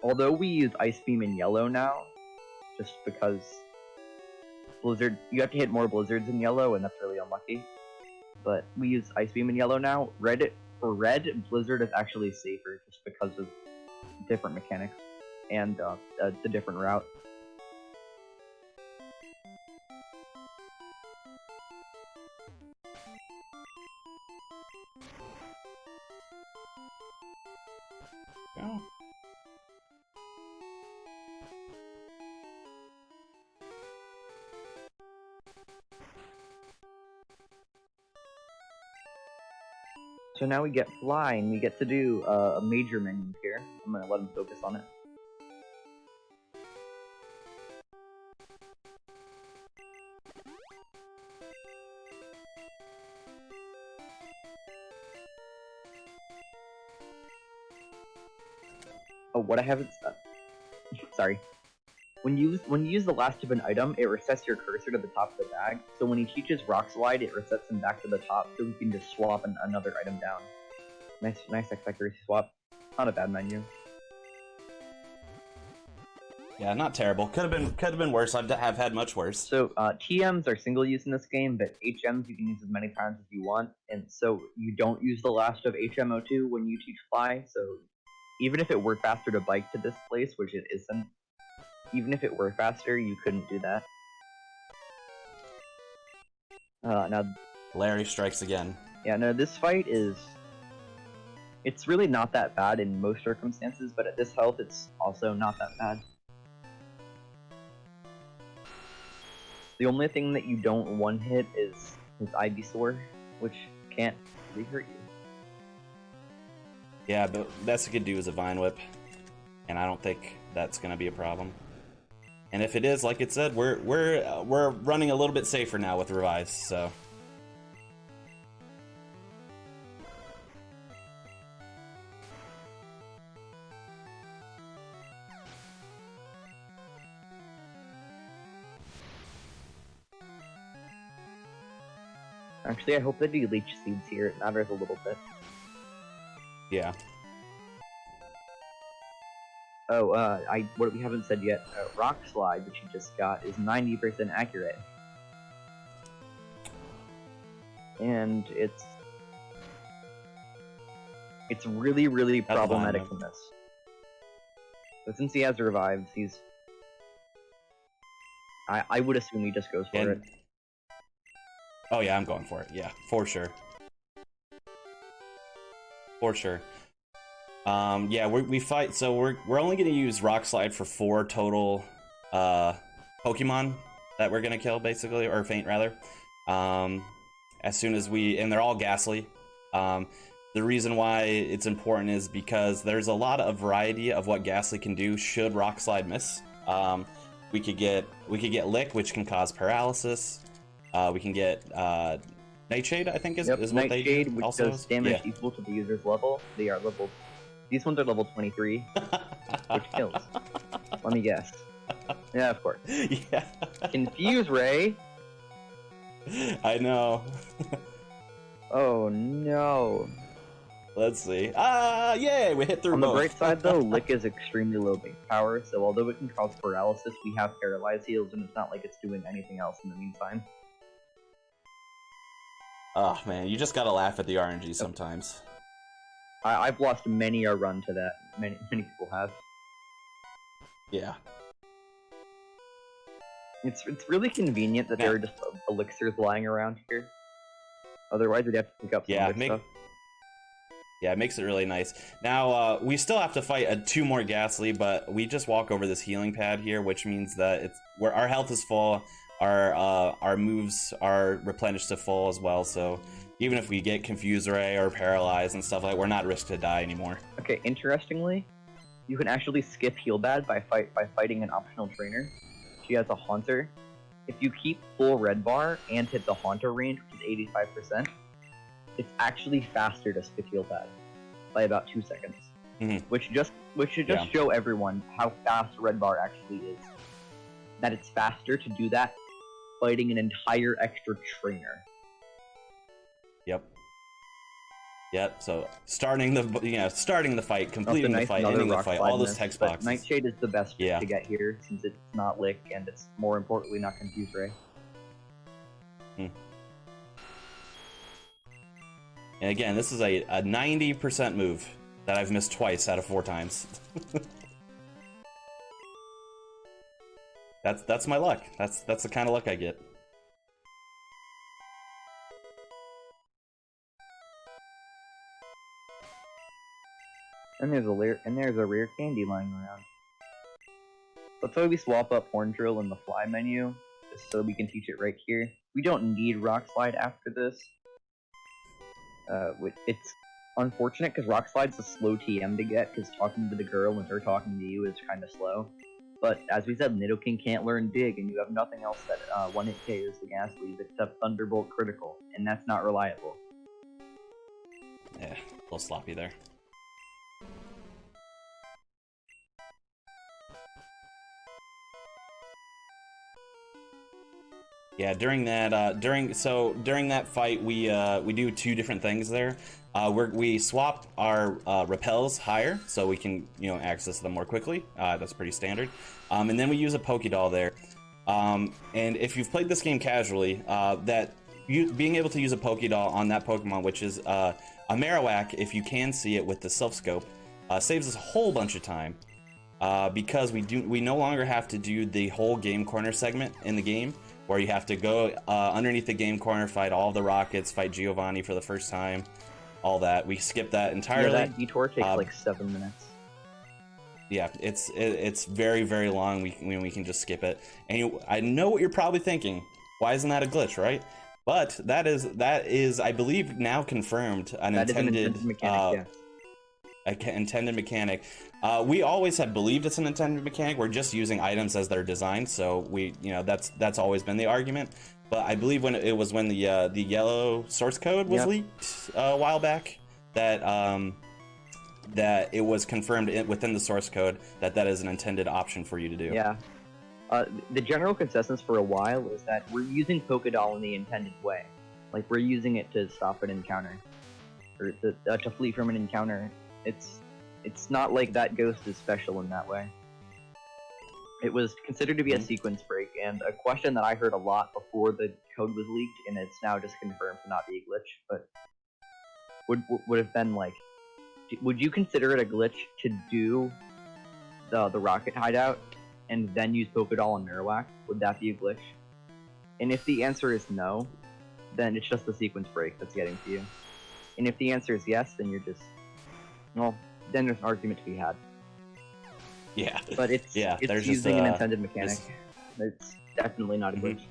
Although we use Ice Beam in yellow now, just because Blizzard... You have to hit more Blizzards in yellow, and that's really unlucky. But we use Ice Beam in yellow now. For red, Blizzard is actually safer, just because of different mechanics, and the different route. Go. So now we get Fly, and we get to do a major menu here. I'm gonna let him focus on it. Oh, what I haven't said. Sorry. When you use the last of an item, it resets your cursor to the top of the bag. So when he teaches Rock Slide, it resets him back to the top, so we can just swap another item down. Nice accuracy swap. Not a bad menu. Yeah, not terrible. Could have been worse. I've had much worse. So TMs are single use in this game, but HMs you can use as many times as you want, and so you don't use the last of HM02 when you teach Fly. So even if it were faster to bike to this place, which it isn't, even if it were faster, you couldn't do that. Now Larry strikes again. Yeah, no, this fight is... It's really not that bad in most circumstances, but at this health, it's also not that bad. The only thing that you don't one-hit is his Ivysaur, which can't really hurt you. Yeah, but best he could do is a Vine Whip, and I don't think that's gonna be a problem. And if it is, like it said, we're running a little bit safer now with revives, so. Actually, I hope they do Leech Seeds here. It matters a little bit. Yeah. Oh, what we haven't said yet, Rock Slide, which you just got, is 90% accurate. And it's really, really problematic in this. But since he has revives, he's... I would assume he just goes for it. Oh yeah, I'm going for it. Yeah, for sure. For sure. Yeah, we fight. So we're only gonna use Rock Slide for 4 total Pokemon that we're gonna kill, basically, or faint rather. As soon as and they're all Ghastly. The reason why it's important is because there's a lot of variety of what Ghastly can do should Rock Slide miss. We could get Lick, which can cause paralysis. We can get Nightshade, I think is what Nightshade, they do. which also does damage equal to the user's level. They are level. These ones are level 23, which kills. Let me guess. Yeah, of course. Yeah. Confuse Ray. I know. Oh no. Let's see. Ah, yay! We hit through On both. the bright side, though, Lick is extremely low base power, so although it can cause paralysis, we have Paralyze heals, and it's not like it's doing anything else in the meantime. Oh man, you just gotta laugh at the RNG sometimes. I've lost many a run to that. Many people have. Yeah. It's really convenient that there are just elixirs lying around here. Otherwise, we'd have to pick up some other stuff. Yeah, it makes it really nice. Now, we still have to fight 2 more Ghastly, but we just walk over this healing pad here, which means that our health is full, our moves are replenished to full as well, so even if we get Confuse Ray or Paralyzed and stuff like that, we're not at risk to die anymore. Okay, interestingly, you can actually skip Heal Bad by fighting an optional trainer. She has a Haunter. If you keep full red bar and hit the Haunter range, which is 85%, it's actually faster to skip Heal Bad by about 2 seconds. Mm-hmm. Which should just show everyone how fast red bar actually is. That it's faster to do that fighting an entire extra trainer. Yep, so starting the fight, completing the fight, ending the fight, all those text boxes. Nightshade is the best to get here, since it's not Lick, and it's more importantly not Confuse Ray. And again, this is a 90% move that I've missed twice out of 4 times. That's my luck. That's the kind of luck I get. And there's a rare candy lying around. That's why we swap up Horn Drill in the Fly menu, just so we can teach it right here. We don't need Rock Slide after this. unfortunate because Rock Slide's a slow TM to get because talking to the girl and her talking to you is kind of slow. But as we said, Nidoking can't learn Dig, and you have nothing else that one-hit KOs the gas leaves except Thunderbolt Critical, and that's not reliable. Yeah, a little sloppy there. Yeah, during that fight, we do two different things there. We swap our repels higher so we can access them more quickly. That's pretty standard. And then we use a Pokédoll there. And if you've played this game casually, being able to use a Pokédoll on that Pokemon, which is a Marowak, if you can see it with the Self Scope, saves us a whole bunch of time. Because we no longer have to do the whole game corner segment in the game, where you have to go underneath the game corner, fight all the rockets, fight Giovanni for the first time, all that. We skip that entirely. Yeah, that detour takes like 7 minutes. Yeah, it's very, very long. We can just skip it. And I know what you're probably thinking. Why isn't that a glitch, right? But that is I believe now confirmed an intended mechanic. Intended mechanic. We always have believed it's an intended mechanic. We're just using items as they're designed, so that's always been the argument. But I believe when the yellow source code was leaked a while back, that it was confirmed within the source code that is an intended option for you to do. Yeah. The general consensus for a while is that we're using Pokédoll in the intended way. Like, we're using it to stop an encounter, or to flee from an encounter. It's not like that ghost is special in that way. It was considered to be a sequence break, and a question that I heard a lot before the code was leaked, and it's now just confirmed to not be a glitch, but would have been like, would you consider it a glitch to do the rocket hideout and then use Pokédoll on Marowak? Would that be a glitch? And if the answer is no, then it's just the sequence break that's getting to you. And if the answer is yes, then you're just, well, then there's an argument to be had. Yeah. But it's using an intended mechanic. It's definitely not a glitch.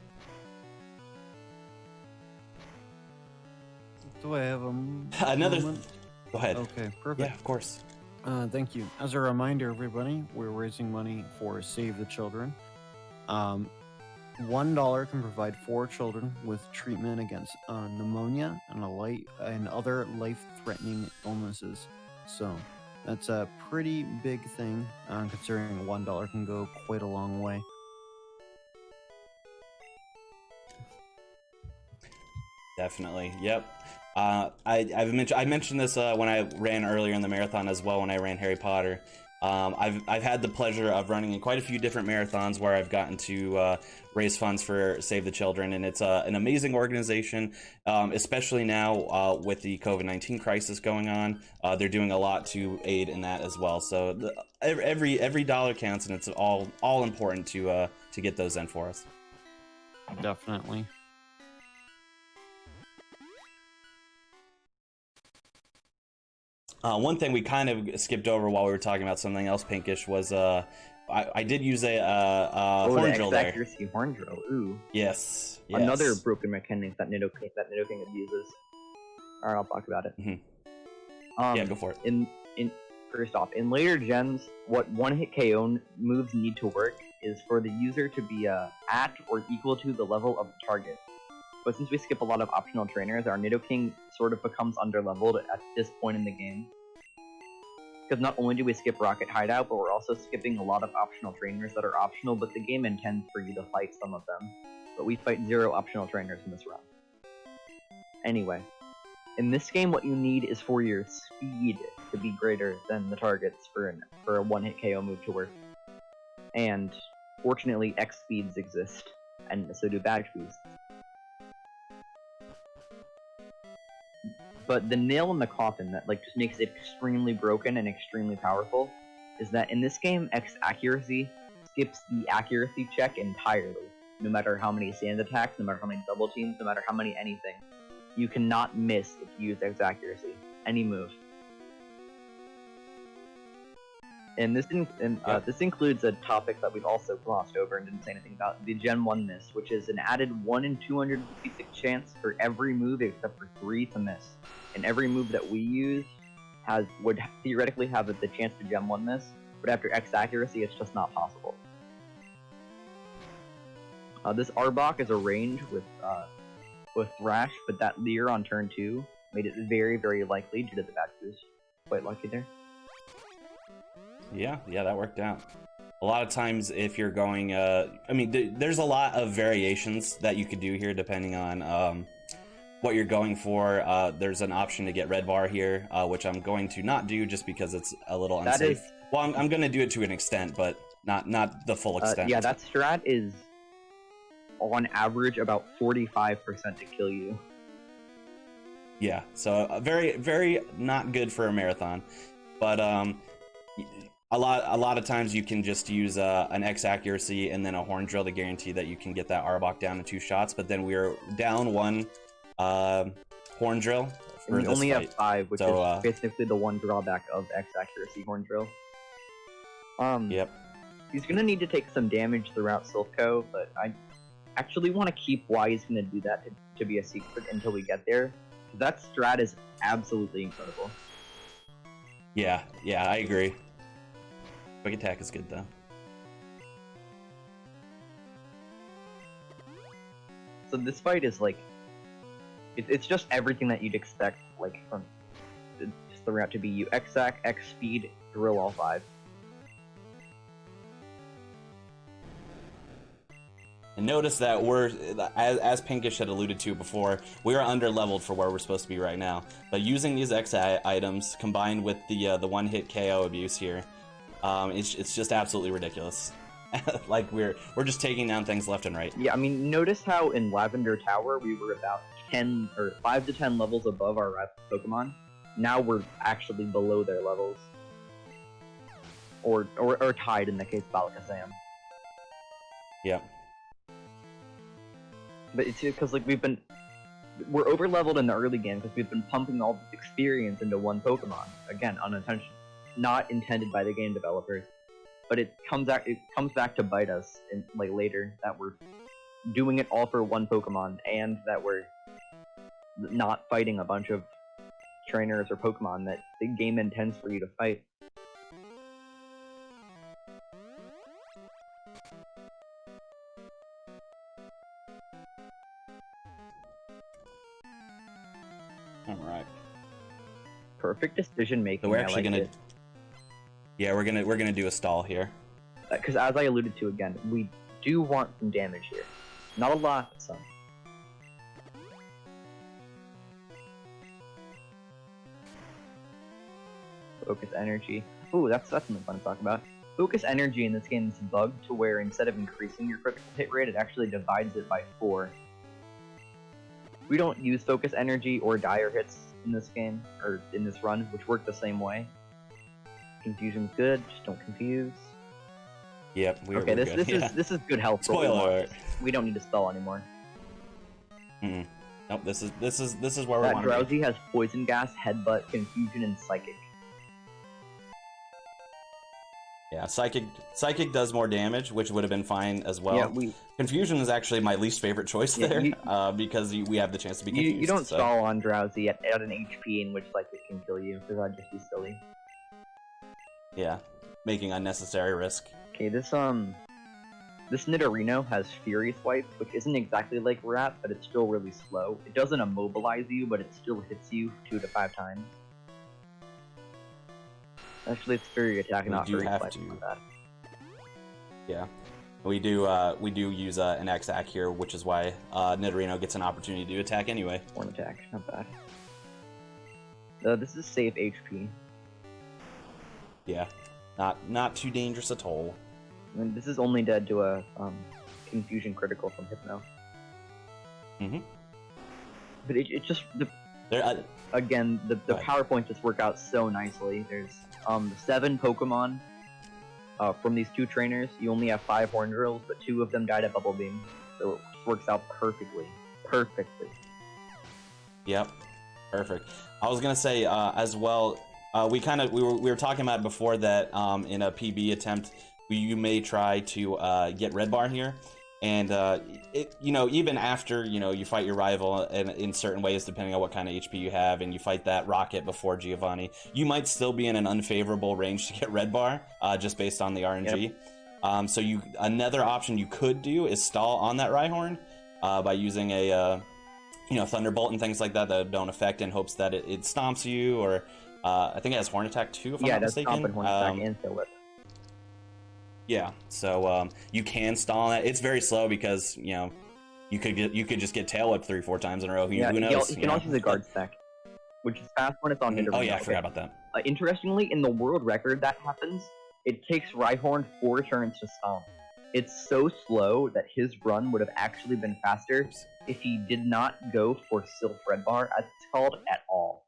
Do I have another? moment? Go ahead. Okay, perfect. Yeah, of course. Thank you. As a reminder, everybody, we're raising money for Save the Children. $1 can provide 4 children with treatment against pneumonia and other life-threatening illnesses. So that's a pretty big thing, considering $1 can go quite a long way. Definitely. Yep. I mentioned this when I ran earlier in the marathon as well, when I ran Harry Potter. I've had the pleasure of running in quite a few different marathons where I've gotten to raise funds for Save the Children, and it's an amazing organization, especially now with the COVID-19 crisis going on. They're doing a lot to aid in that as well. So every dollar counts, and it's all important to get those in for us. Definitely. One thing we kind of skipped over while we were talking about something else, Pinkish, was I did use a horn drill there. Accuracy horn drill. Ooh. Yes. Another broken mechanic that Nidoking abuses. Alright, I'll talk about it. Yeah, go for it. First off, in later gens, what one-hit KO moves need to work is for the user to be at or equal to the level of the target. But since we skip a lot of optional trainers, our Nidoking sort of becomes underleveled at this point in the game. Because not only do we skip Rocket Hideout, but we're also skipping a lot of optional trainers that are optional, but the game intends for you to fight some of them. But we fight 0 optional trainers in this run. Anyway, in this game what you need is for your speed to be greater than the targets for a one-hit KO move to work. And fortunately, X speeds exist, and so do badge boosts. But the nail in the coffin that just makes it extremely broken and extremely powerful is that in this game, X accuracy skips the accuracy check entirely. No matter how many sand attacks, no matter how many double teams, no matter how many anything. You cannot miss if you use X accuracy. Any move. And this includes a topic that we've also glossed over and didn't say anything about, the Gen 1 miss, which is an added 1 in 256 chance for every move except for 3 to miss. and every move that we use would theoretically have the chance to gem 1 this, but after X accuracy, it's just not possible. This Arbok is a range with Thrash, but that Leer on turn 2 made it very, very likely due to the back boost. Quite lucky there. Yeah, that worked out. A lot of times if you're going, I mean, there's a lot of variations that you could do here depending on what you're going for. There's an option to get red bar here, which I'm going to not do just because it's a little unsafe. Well, I'm going to do it to an extent, but not the full extent. Yeah, that strat is on average about 45% to kill you. Yeah, so very, very not good for a marathon, but a lot of times you can just use an X accuracy and then a horn drill to guarantee that you can get that Arbok down in 2 shots. But then we're down 1 horn drill for you this only fight. have 5, which is basically the one drawback of X accuracy horn drill. Yep. He's gonna need to take some damage throughout Silpho, but I actually want to keep why he's gonna do that to be a secret until we get there. That strat is absolutely incredible. Yeah, I agree. Quick attack is good though. So this fight is like, it's just everything that you'd expect, like from just the route to be you X-Sac, X-Speed, drill all 5. And notice that we're, as Pinkish had alluded to before, we are under-leveled for where we're supposed to be right now. But using these X items combined with the one-hit KO abuse here, it's just absolutely ridiculous. Like we're just taking down things left and right. Yeah, I mean, notice how in Lavender Tower we were about 10 or 5 to 10 levels above our rival Pokemon. Now we're actually below their levels, or tied in the case of Alakazam. Yeah. But it's because like we're over leveled in the early game because we've been pumping all this experience into one Pokemon. Again, unintentional, not intended by the game developers. But it comes back to bite us in, like later, that we're doing it all for one Pokemon and that we're not fighting a bunch of trainers or Pokemon that the game intends for you to fight. Alright. Perfect decision making. So we're actually gonna... Yeah, we're gonna do a stall here. Because as I alluded to again, we do want some damage here. Not a lot, but some. Focus energy. Ooh, that's something fun to talk about. Focus energy in this game is bugged to where instead of increasing your critical hit rate, it actually divides it by 4. We don't use focus energy or dire hits in this game, or in this run, which work the same way. Confusion's good, just don't confuse. Yep, okay, this is good health. Spoiler alert. We don't need to spell anymore. Nope, this is where we want to be. That Drowsy has poison gas, headbutt, confusion, and psychic. Yeah, psychic does more damage, which would have been fine as well. Yeah, Confusion is actually my least favorite choice there, because we have the chance to be confused. You don't stall on Drowsy at an HP in which psychic can kill you, because that'd just be silly. Yeah, making unnecessary risk. Okay, this Nidorino has Fury Swipe, which isn't exactly like Rat, but it's still really slow. It doesn't immobilize you, but it still hits you 2 to 5 times. Actually, it's Fury Attack, not Fury Swipe. Yeah, we do use an X-Ack here, which is why Nidorino gets an opportunity to attack anyway. One attack, not bad. This is safe HP. Yeah, not too dangerous at all. I mean, this is only dead to a Confusion critical from Hypno. But it just again the PowerPoint just work out so nicely. There's 7 Pokemon from these 2 trainers. You only have 5 Horn Drills, but 2 of them died at Bubble Beam, so it works out perfectly. Yep, perfect. I was gonna say as well. We were talking about before that in a PB attempt, you may try to get Red Bar here. And even after you fight your rival in certain ways, depending on what kind of HP you have, and you fight that rocket before Giovanni, you might still be in an unfavorable range to get red bar, just based on the RNG. Yep. So another option you could do is stall on that Rhyhorn by using a Thunderbolt and things like that don't affect, in hopes that it stomps you, or I think it has Horn Attack too, if I'm not mistaken. Yeah, it does stomp and Horn Attack and Tail Whip. Yeah, so you can stall on that. It's very slow because you could just get Tail Whip 3-4 times in a row. Who knows? You can also use a guard stack, which is fast when it's on hit. Oh yeah, I forgot about that. Interestingly, in the world record that happens, it takes Rhyhorn 4 turns to stomp. It's so slow that his run would have actually been faster if he did not go for Sylph Red Bar, as it's called, at all.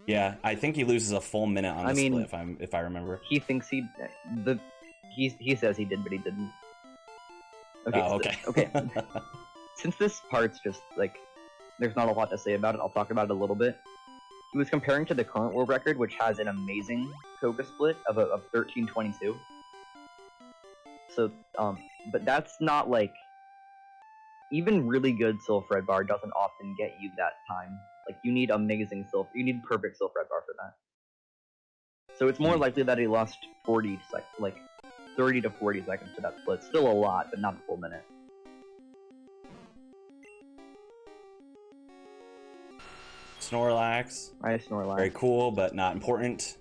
Yeah, I think he loses a full minute on the split, if I remember. He thinks he says he did, but he didn't. Okay. Oh, okay. Okay. Since this part's just there's not a lot to say about it, I'll talk about it a little bit. He was comparing to the current world record, which has an amazing Koga split of 13:22. So, but that's not even really good Sylph Red Bar doesn't often get you that time. You need amazing you need perfect Sylph Red Bar for that. So it's more likely that he lost 30 to 40 seconds to that split. Still a lot, but not a full minute. Snorlax. Snorlax. Very cool, but not important.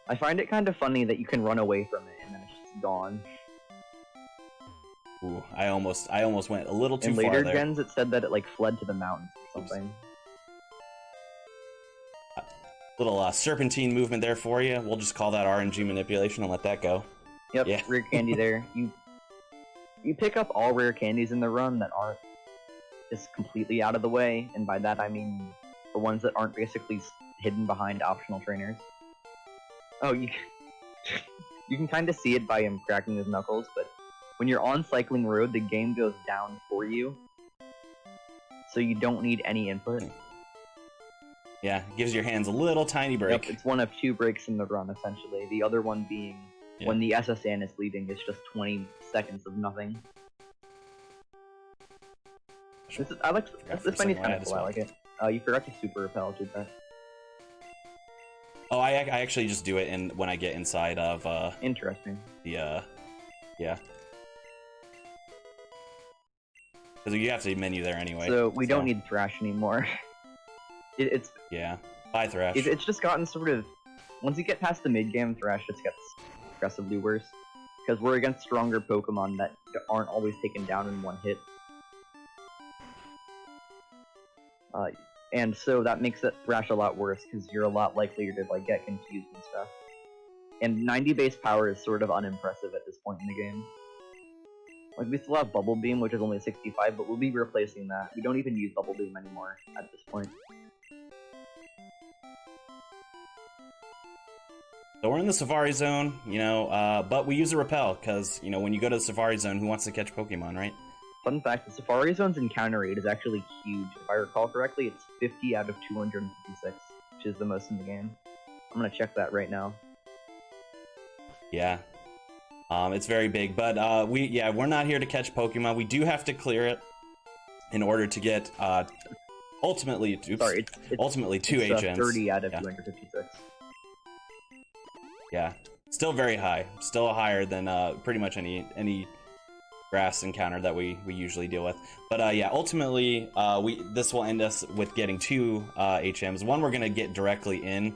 I find it kind of funny that you can run away from it and then it's just gone. Ooh, I almost went a little too far there. In later gens, it said that it fled to the mountains or something. Little serpentine movement there for you. We'll just call that RNG manipulation and let that go. Yep, yeah. Rare candy there. You pick up all rare candies in the run that aren't just completely out of the way, and by that I mean the ones that aren't basically hidden behind optional trainers. Oh, you can kind of see it by him cracking his knuckles, but when you're on Cycling Road, the game goes down for you, so you don't need any input. Yeah, it gives your hands a little tiny break. Yep, it's one of 2 breaks in the run, essentially. The other one being when the SSN is leaving, it's just 20 seconds of nothing. This fight kind of cool. I like it. You forgot to super repel, did that? Oh, I actually just do it when I get inside of Interesting. Yeah. Because you have to menu there anyway. So we don't need Thrash anymore. Yeah. Bye, Thrash. It's just gotten sort of... Once you get past the mid-game, Thrash just gets progressively worse. Because we're against stronger Pokemon that aren't always taken down in one hit. And so that makes it Thrash a lot worse, because you're a lot likelier to get confused and stuff. And 90 base power is sort of unimpressive at this point in the game. We still have Bubble Beam, which is only 65, but we'll be replacing that. We don't even use Bubble Beam anymore at this point. So we're in the Safari Zone, but we use a Repel, because, when you go to the Safari Zone, who wants to catch Pokemon, right? Fun fact, the Safari Zone's encounter rate is actually huge. If I recall correctly, it's 50 out of 256, which is the most in the game. I'm gonna check that right now. Yeah. It's very big, but we're not here to catch Pokemon. We do have to clear it in order to get ultimately 2 HMs. 30 out of 256. Yeah, still very high. Still higher than pretty much any grass encounter that we usually deal with. But ultimately this will end us with getting 2 HMs. One we're gonna get directly in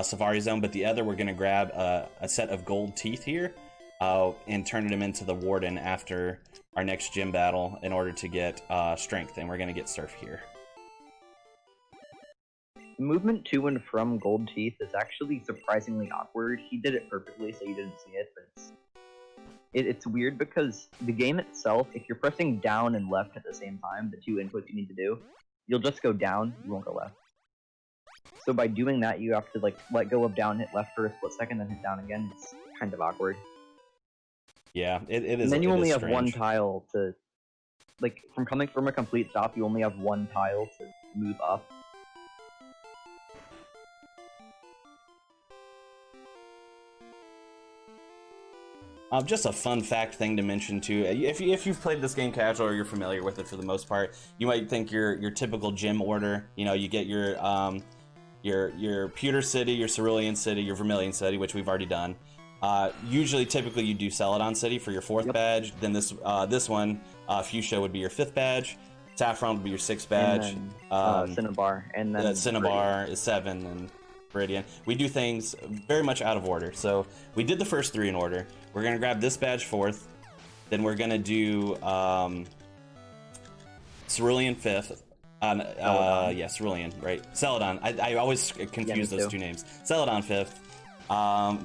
Safari Zone, but the other we're gonna grab a set of gold teeth here. And turn them into the Warden after our next gym battle in order to get strength, and we're going to get Surf here. The movement to and from Gold Teeth is actually surprisingly awkward. He did it perfectly, so you didn't see it, but it's weird because the game itself, if you're pressing down and left at the same time, the 2 inputs you need to do, you'll just go down, you won't go left. So by doing that, you have to let go of down, hit left for a split second, then hit down again. It's kind of awkward. Yeah, it is. And then you only have one tile to, from coming from a complete stop, you only have one tile to move up. Just a fun fact thing to mention too. If you've played this game casual or you're familiar with it for the most part, you might think your typical gym order. You know, you get your Pewter City, your Cerulean City, your Vermilion City, which we've already done. Usually, typically, you do Celadon City for your 4th badge. Then this one, Fuchsia would be your 5th badge. Saffron would be your 6th badge. And then, Cinnabar, and then Cinnabar is 7, and Viridian. We do things very much out of order. So we did the first 3 in order. We're gonna grab this badge 4th. Then we're gonna do Cerulean 5th. Yeah, Cerulean, right? Celadon. I always confuse those 2 names. Celadon 5th.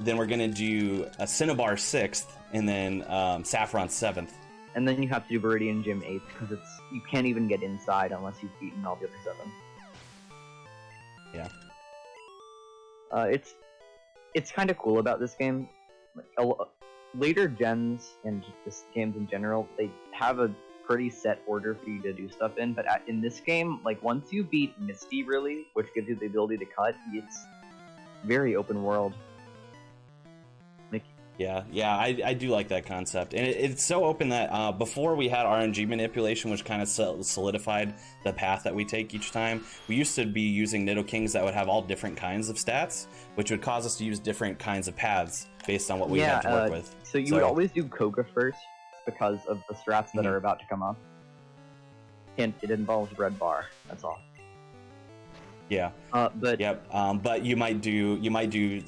Then we're gonna do a Cinnabar 6th, and then Saffron 7th. And then you have to do Viridian Gym 8th, because you can't even get inside unless you've beaten all the other 7. Yeah. It's kind of cool about this game. Later gens and just games in general, they have a pretty set order for you to do stuff in, but in this game, like, once you beat Misty, really, which gives you the ability to cut, it's very open world. Yeah, I do like that concept, and it's so open that before we had RNG manipulation, which kind of solidified the path that we take each time. We used to be using Nidokings that would have all different kinds of stats, which would cause us to use different kinds of paths based on what we had to work with. So you would always do Koga first because of the strats that are about to come up. And it involves red bar. That's all. Yeah. But you might do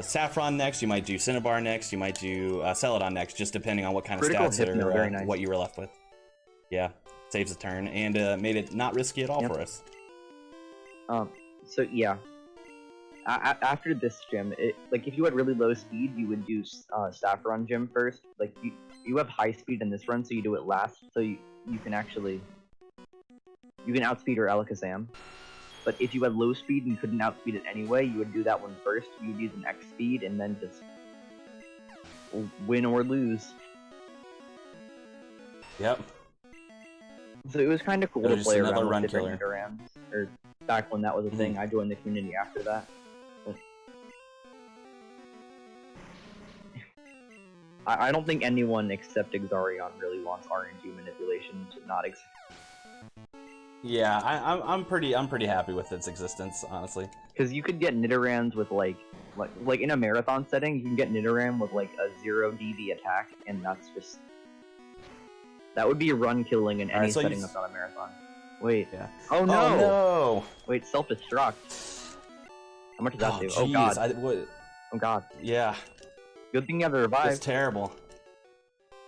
Saffron next. You might do Cinnabar next. You might do Celadon next, just depending on what kind of stats are what you were left with. Yeah, saves a turn and made it not risky at all for us. So yeah. After this gym, like if you had really low speed, you would do Saffron gym first. Like you have high speed in this run, so you do it last. So you can outspeed your Alakazam. But if you had low speed and you couldn't outspeed it anyway, you would do that one first. You'd use an X speed and then just win or lose. Yep. So it was kind of cool to play around with different killer. Nidorans. Or back when that was a thing, I joined the community after that. But I don't think anyone except Exarion really wants RNG manipulation to not exist. Yeah, I'm pretty happy with its existence, honestly. Because you could get Nidorans with like in a marathon setting, you can get Nidoran with like a 0 DV attack, and that would be a run killing in any setting that's not a marathon. Wait. Yeah. Oh no! Oh no! Wait, self-destruct. How much does that do? Geez, oh god. Oh god. Yeah. Good thing you have to revive. It's terrible.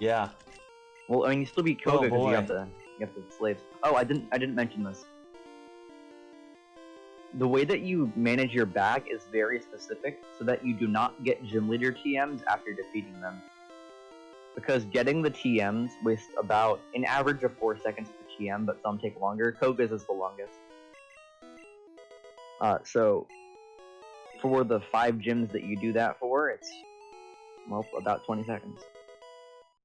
Yeah. Well, I mean, you still beat Koga because you have the slaves. Oh, I didn't mention this. The way that you manage your bag is very specific, so that you do not get gym leader TMs after defeating them. Because getting the TMs wastes about an average of 4 seconds per TM, but some take longer. Koga's is the longest. So for the 5 gyms that you do that for, it's about 20 seconds.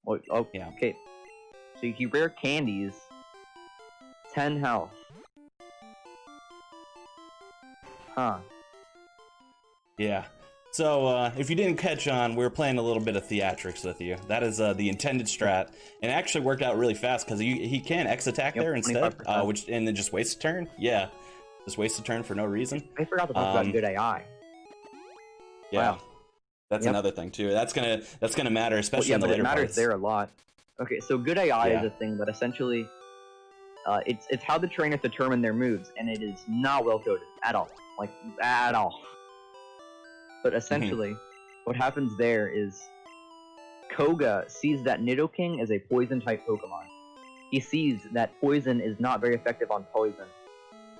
Oh, yeah. Okay. So if you rare candies, 10 health. Huh. Yeah. So, if you didn't catch on, we were playing a little bit of theatrics with you. That is the intended strat, and it actually worked out really fast because he can X attack there instead, and then just waste a turn. Yeah, just waste a turn for no reason. I forgot to talk about good AI. Yeah, that's another thing too. That's gonna matter, especially in the later parts. It matters there a lot. Okay, so good AI is a thing that essentially, it's how the trainers determine their moves, and it is not well coded at all, like at all. But essentially, what happens there is Koga sees that Nidoking is a poison-type Pokemon. He sees that poison is not very effective on poison,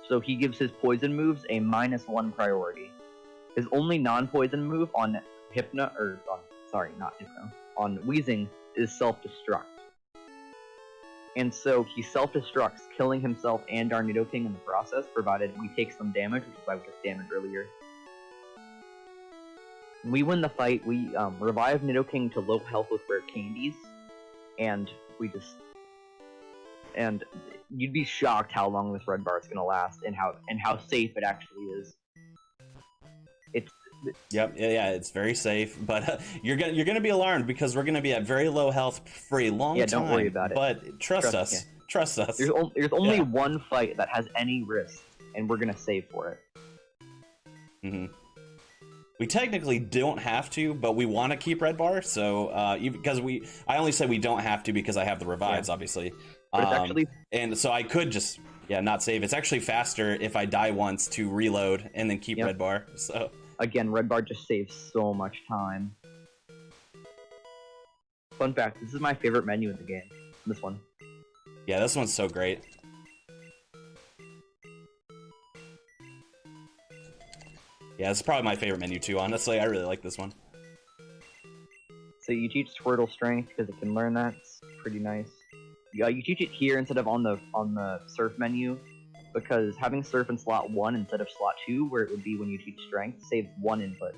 so he gives his poison moves a -1 priority. His only non-poison move on on Weezing is self-destruct. And so he self-destructs, killing himself and our Nidoking in the process, provided we take some damage, which is why we took damage earlier. We win the fight, we revive Nidoking to low health with rare candies, and and you'd be shocked how long this red bar is gonna last, and how safe it actually is. Yep, yeah, it's very safe, but you're gonna be alarmed because we're gonna be at very low health for a long time. Yeah, don't worry about it. But trust us, yeah. trust us. There's only one fight that has any risk, and we're gonna save for it. Mm-hmm. We technically don't have to, but we want to keep red bar. So because I only said we don't have to because I have the revives, obviously. But it's actually, and so I could just not save. It's actually faster if I die once to reload and then keep red bar. So again, red bar just saves so much time. Fun fact: this is my favorite menu in the game. This one. Yeah, this one's so great. Yeah, it's probably my favorite menu too, honestly. I really like this one. So you teach Squirtle strength because it can learn that. It's pretty nice. Yeah, you teach it here instead of on the surf menu, because having surf in slot 1 instead of slot 2, where it would be when you teach strength, saves 1 input.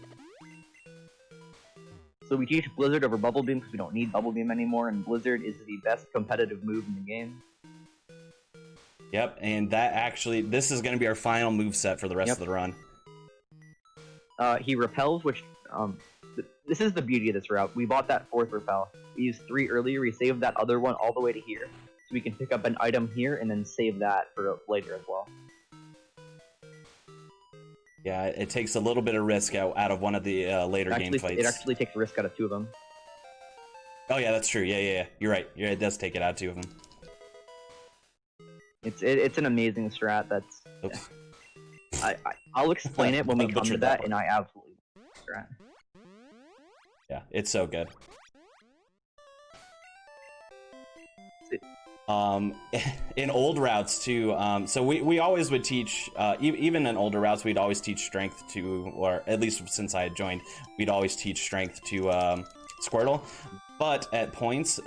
So we teach Blizzard over Bubble Beam because we don't need Bubble Beam anymore, and Blizzard is the best competitive move in the game. Yep, and this is going to be our final move set for the rest of the run. He repels, which, this is the beauty of this route. We bought that 4th repel. We used 3 earlier, we saved that other one all the way to here. So we can pick up an item here and then save that for later as well. Yeah, it takes a little bit of risk out of one of the later game fights. It actually takes risk out of 2 of them. Oh yeah, that's true. Yeah. You're right. It does take it out of 2 of them. It's an amazing strat. That's. Oops. I'll explain it when we come to that, and I absolutely love the strat. Yeah, it's so good. In old routes too, so we always would teach, even in older routes, we'd always teach strength to, or at least since I had joined, we'd always teach strength to Squirtle. But at points,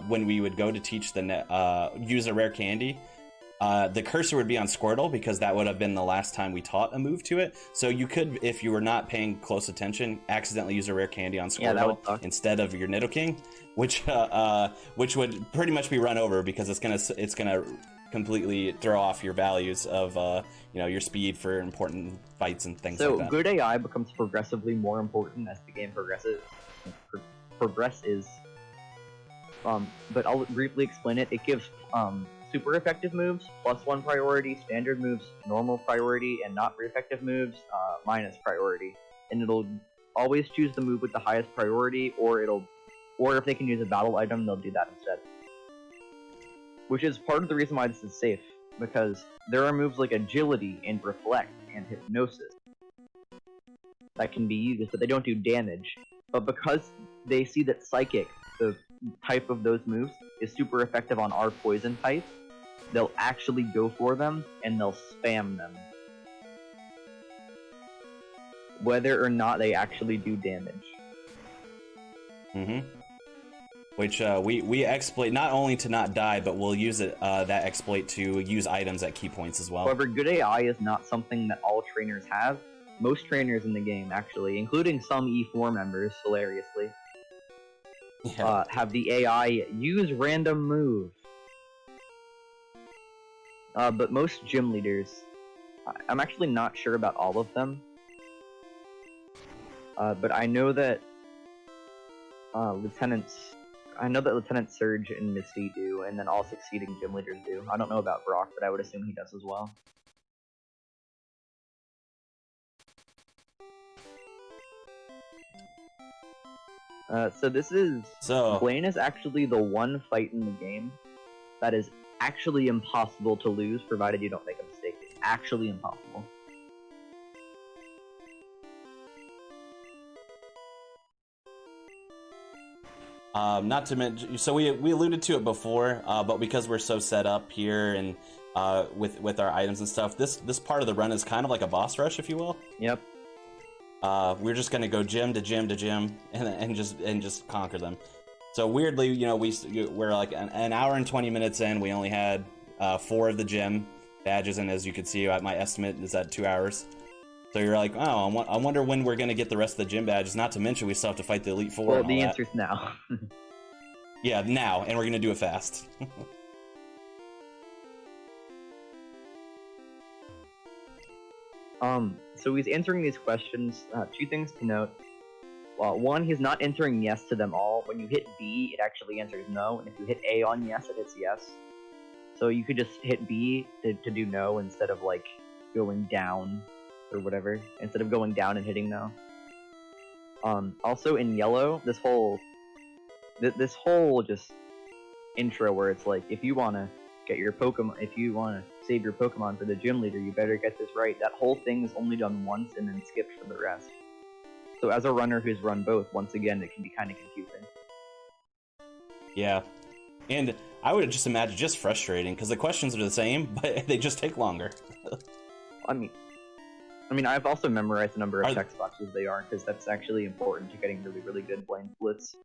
when we would go to teach use a rare candy, the cursor would be on Squirtle because that would have been the last time we taught a move to it. So you could, if you were not paying close attention, accidentally use a rare candy on Squirtle instead of your Nidoking, which would pretty much be run over because it's gonna completely throw off your values of your speed for important fights and things like that. So good AI becomes progressively more important as the game progresses. But I'll briefly explain it. It gives super effective moves +1 priority, standard moves normal priority, and not very effective moves minus priority. And it'll always choose the move with the highest priority, or if they can use a battle item, they'll do that instead. Which is part of the reason why this is safe, because there are moves like agility and reflect and hypnosis that can be used, but they don't do damage. But because they see that psychic, the type of those moves, is super effective on our poison type, they'll actually go for them, and they'll spam them. Whether or not they actually do damage. Mm-hmm. Which we exploit not only to not die, but we'll use that exploit to use items at key points as well. However, good AI is not something that all trainers have. Most trainers in the game, actually, including some E4 members, hilariously, have the AI use random move. But most gym leaders, I'm actually not sure about all of them, but I know that Lieutenant Surge and Misty do, and then all succeeding gym leaders do. I don't know about Brock, but I would assume he does as well. Blaine is actually the one fight in the game that is actually impossible to lose, provided you don't make a mistake. It's actually impossible. Not to mention, so we alluded to it before, but because we're so set up here and with our items and stuff, this part of the run is kind of like a boss rush, if you will. Yep. We're just gonna go gym to gym to gym and just conquer them. So weirdly, we're like an hour and 20 minutes in. We only had 4 of the gym badges, and as you can see, my estimate is at 2 hours. So you're like, oh, I wonder when we're gonna get the rest of the gym badges. Not to mention, we still have to fight the Elite Four. Well, the answer's now. Yeah, now, and we're gonna do it fast. So he's answering these questions. Two things to note. Well, one, he's not answering yes to them all. When you hit B, it actually answers no, and if you hit A on yes, it hits yes. So you could just hit B to do no instead of like going down or whatever. Instead of going down and hitting no. Also in yellow, this whole just intro where it's like, if you wanna get your Pokemon, if you wanna save your Pokemon for the gym leader, you better get this right. That whole thing is only done once and then skipped for the rest. So as a runner who's run both, once again, it can be kind of confusing. Yeah, and I would just imagine just frustrating because the questions are the same, but they just take longer. I mean, I've also memorized the number of text boxes they are because that's actually important to getting really, really good Blaine splits.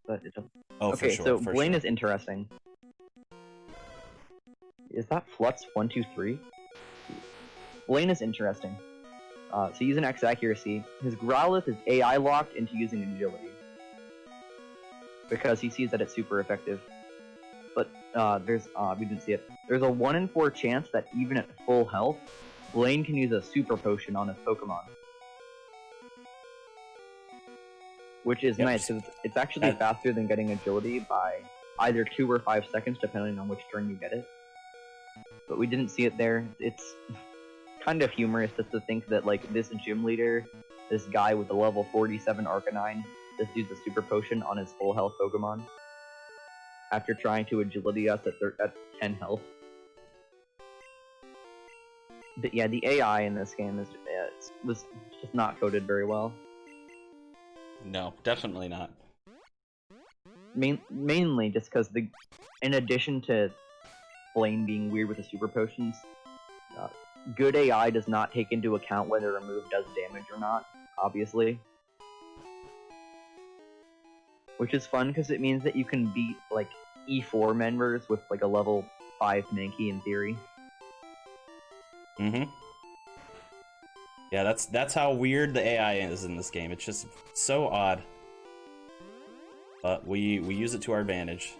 But it's for sure. So Blaine is interesting. Is that Flutz 123? Blaine is interesting. So using X accuracy, his Growlithe is AI locked into using agility because he sees that it's super effective. But we didn't see it. There's a 1 in 4 chance that even at full health, Blaine can use a super potion on his Pokemon, which is nice because it's actually faster than getting agility by either 2 or 5 seconds, depending on which turn you get it. But we didn't see it there. It's kind of humorous just to think that like this gym leader, this guy with a level 47 Arcanine, just used a super potion on his full health Pokemon after trying to agility us at 10 health. But yeah, the AI in this game was just not coded very well. No, definitely not. Mainly just because in addition to Blaine being weird with the super potions, good AI does not take into account whether a move does damage or not, obviously. Which is fun because it means that you can beat like E4 members with like a level 5 Mankey in theory. Yeah, that's how weird the AI is in this game. It's just so odd. But we use it to our advantage.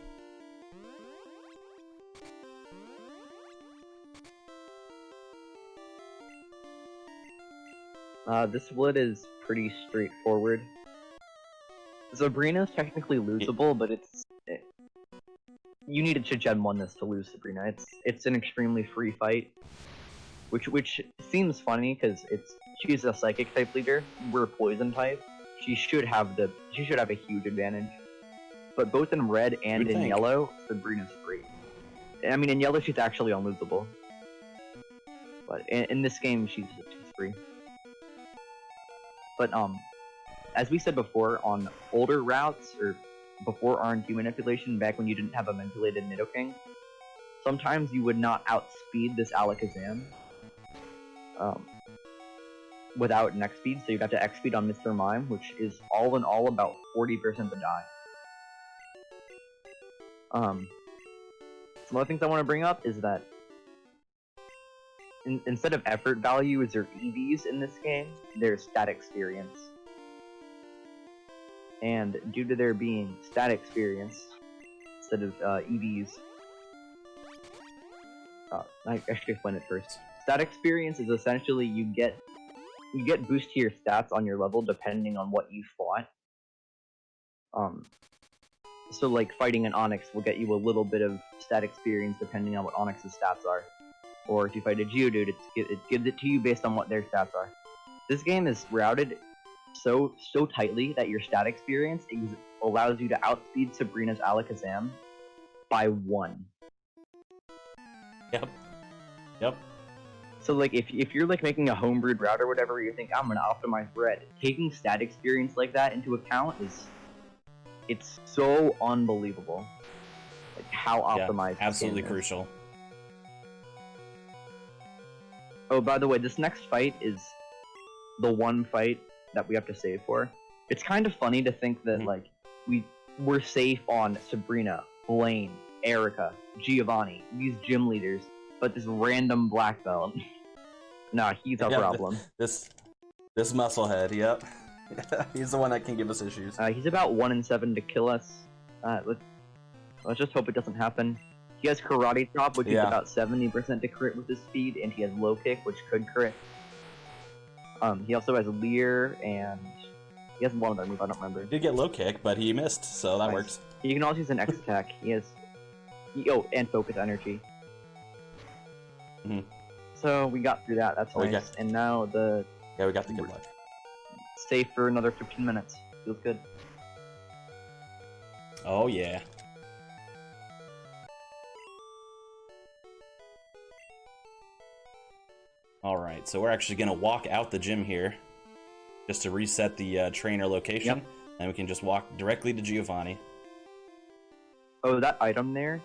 This split is pretty straightforward. Sabrina's technically losable, but you needed to Gen 1 this to lose Sabrina. It's an extremely free fight, which seems funny because she's a psychic type leader. We're poison type. She should have a huge advantage. But both in red and in yellow, Sabrina's free. I mean, in yellow she's actually unlosable, but in this game she's free. But as we said before, on older routes or before RNG manipulation, back when you didn't have a manipulated Nidoking, sometimes you would not outspeed this Alakazam without an X-Speed, so you'd have to X-Speed on Mr. Mime, which is all in all about 40% the die. Some other things I want to bring up is that instead of effort values or EVs in this game, there's stat experience. And due to there being stat experience instead of EVs, I should explain it first. Stat experience is essentially you get boost to your stats on your level depending on what you fought. So like fighting an Onix will get you a little bit of stat experience depending on what Onyx's stats are. Or if you fight a Geodude, it gives it to you based on what their stats are. This game is routed so tightly that your stat experience allows you to outspeed Sabrina's Alakazam by 1. Yep. So like if you're like making a homebrewed route or whatever, you think I'm gonna optimize red. Taking stat experience like that into account it's so unbelievable. Like how optimized. Yeah, absolutely crucial. Oh, by the way, this next fight is the one fight that we have to save for. It's kind of funny to think that like we're safe on Sabrina, Blaine, Erica, Giovanni, these gym leaders, but this random black belt. Nah, he's a problem. This musclehead, yep. He's the one that can give us issues. He's about 1 in 7 to kill us. Let's just hope it doesn't happen. He has Karate Chop, which is about 70% to crit with his speed, and he has Low Kick, which could crit. He also has Leer, and he has one other move, I don't remember. He did get low kick, but he missed, so that Nice. works. He can also use an X attack. He has... Oh, and focus energy. Mhm. So we got through that, that's Oh, we nice. got- And now the Yeah, we got the good luck. safe for another 15 minutes. Feels good. Oh, yeah. Alright, so we're actually going to walk out the gym here, just to reset the trainer location, Yep. and we can just walk directly to Giovanni. Oh, that item there,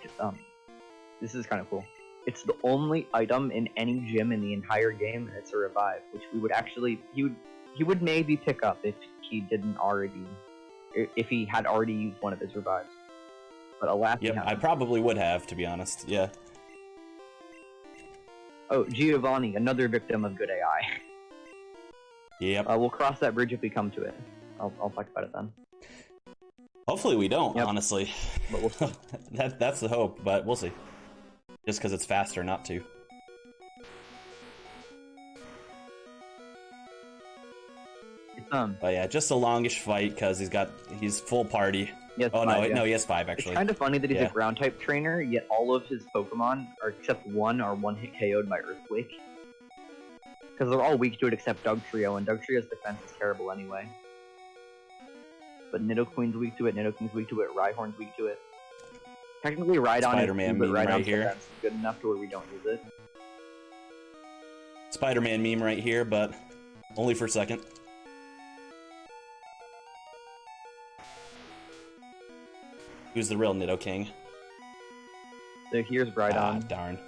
this is kind of cool. It's the only item in any gym in the entire game, and it's a revive, which we would actually, he would maybe pick up if he didn't already, if he had already used one of his revives. But alas, he Yep, I hasn't. probably would have, to be honest, yeah. Oh, Giovanni, another victim of good AI. Yep. We'll cross that bridge if we come to it. I'll talk about it then. Hopefully we don't, Yep. honestly. But we'll see. That's the hope, but we'll see. Just because it's faster not to. It's, But yeah, just a longish fight because he's full party. yes, Oh no, five, yeah. no, he has 5 It's actually. kind of funny that he's Yeah. a ground type trainer, yet all of his Pokemon, are except one, are one hit KO'd by Earthquake. Because they're all weak to it except Dugtrio, and Dugtrio's defense is terrible anyway. But Nidoqueen's weak to it, Nidoking's weak to it, Rhyhorn's weak to it. Technically, Rhydon Spider-Man is, but meme right Rhydon's here. defense is good enough to where we don't use it. Spider-Man meme right here, but only for a second. Who's the real Nidoking? So here's Ah, Rhydon. darn.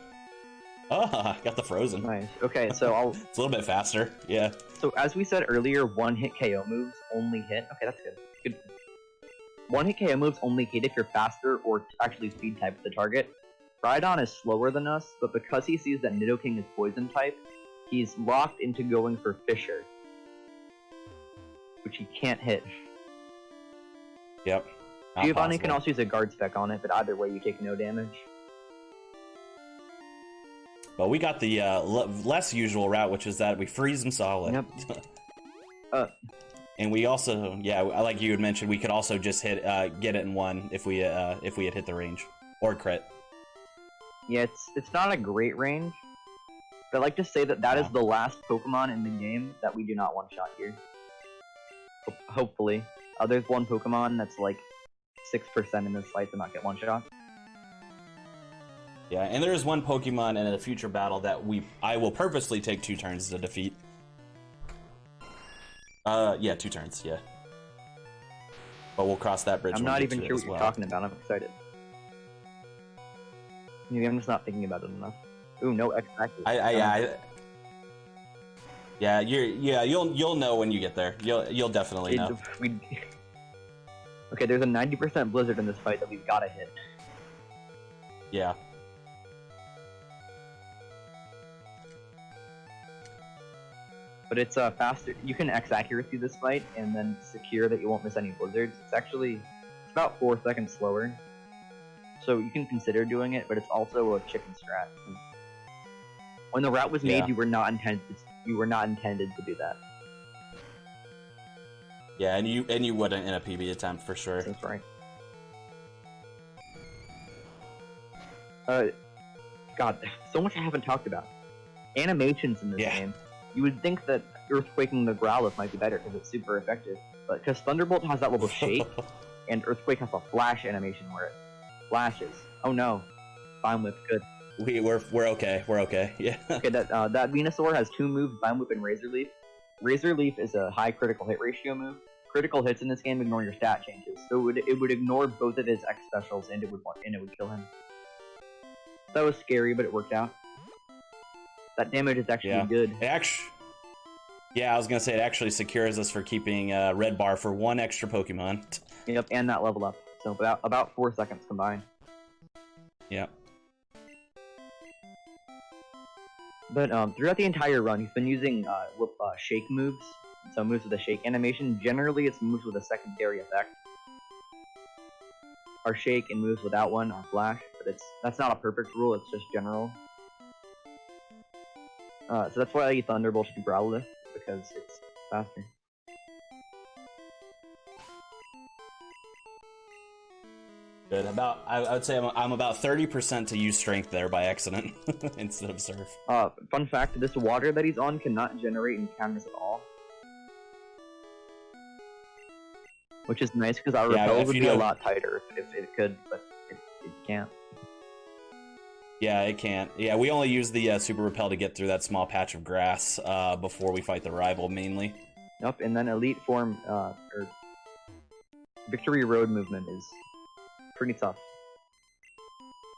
Oh, got the frozen. Nice. Okay, so I'll It's a little bit faster. Yeah. So as we said earlier, one hit KO moves only hit. Okay, that's good. Good. One hit KO moves only hit if you're faster or actually speed type the target. Rhydon is slower than us, but because he sees that Nidoking is poison type, he's locked into going for Fissure, which he can't hit. Yep. Not Giovanni can possible. also use a guard spec on it, but either way you take no damage. But we got the less usual route, which is that we freeze him solid. Yep. And we also, yeah, like you had mentioned, we could also just get it in one if we had hit the range or crit. Yeah, it's not a great range, but I like to say that that is Yeah. the last Pokemon in the game that we do not one-shot here. Hopefully. There's one Pokemon that's like 6% in this fight to not get one-shot. Yeah, and there is one Pokemon in a future battle that I will purposely take 2 turns to defeat. Yeah, 2 turns, yeah. But we'll cross that bridge I'm when not we get even to it sure as what you're well. talking about, I'm excited. Maybe I'm just not thinking about it enough. Ooh, no X factor. Yeah, you'll know when you get there. You'll definitely know. Okay, there's a 90% Blizzard in this fight that we've gotta hit. Yeah. But it's faster. You can X accuracy this fight and then secure that you won't miss any blizzards. It's about 4 seconds slower. So you can consider doing it, but it's also a chicken strat. When the route was made, Yeah. you were not intended to do that. Yeah, and you wouldn't in a PB attempt for sure. That's right. God, so much I haven't talked about. Animations in this Yeah. game. You would think that Earthquaking the Growlithe might be better because it's super effective, but because Thunderbolt has that little shake, and Earthquake has a flash animation where it flashes. Oh no, Vine Whip, good. We're okay. We're okay. Yeah. Okay, that Venusaur has 2 moves, Vine Whip and Razor Leaf. Razor Leaf is a high critical hit ratio move. Critical hits in this game ignore your stat changes, so it would ignore both of his X specials and it would kill him. That was scary, but it worked out. That damage is actually good. Yeah, I was gonna say it actually secures us for keeping red bar for 1 extra Pokemon. Yep, and that level up. So about 4 seconds combined. Yep. But throughout the entire run, he's been using shake moves. So moves with a shake animation. Generally, it's moves with a secondary effect. Our shake and moves without one are flash, but that's not a perfect rule. It's just general. So that's why I use Thunderbolt to Growlithe, because it's faster. Good. I would say I'm about 30% to use strength there by accident instead of surf. Fun fact: this water that he's on cannot generate encounters at all, which is nice because our repel would be a lot tighter if it could, but it can't. Yeah, it can't. Yeah, we only use the super repel to get through that small patch of grass before we fight the rival mainly. Yep, and then elite form or victory road movement is pretty tough.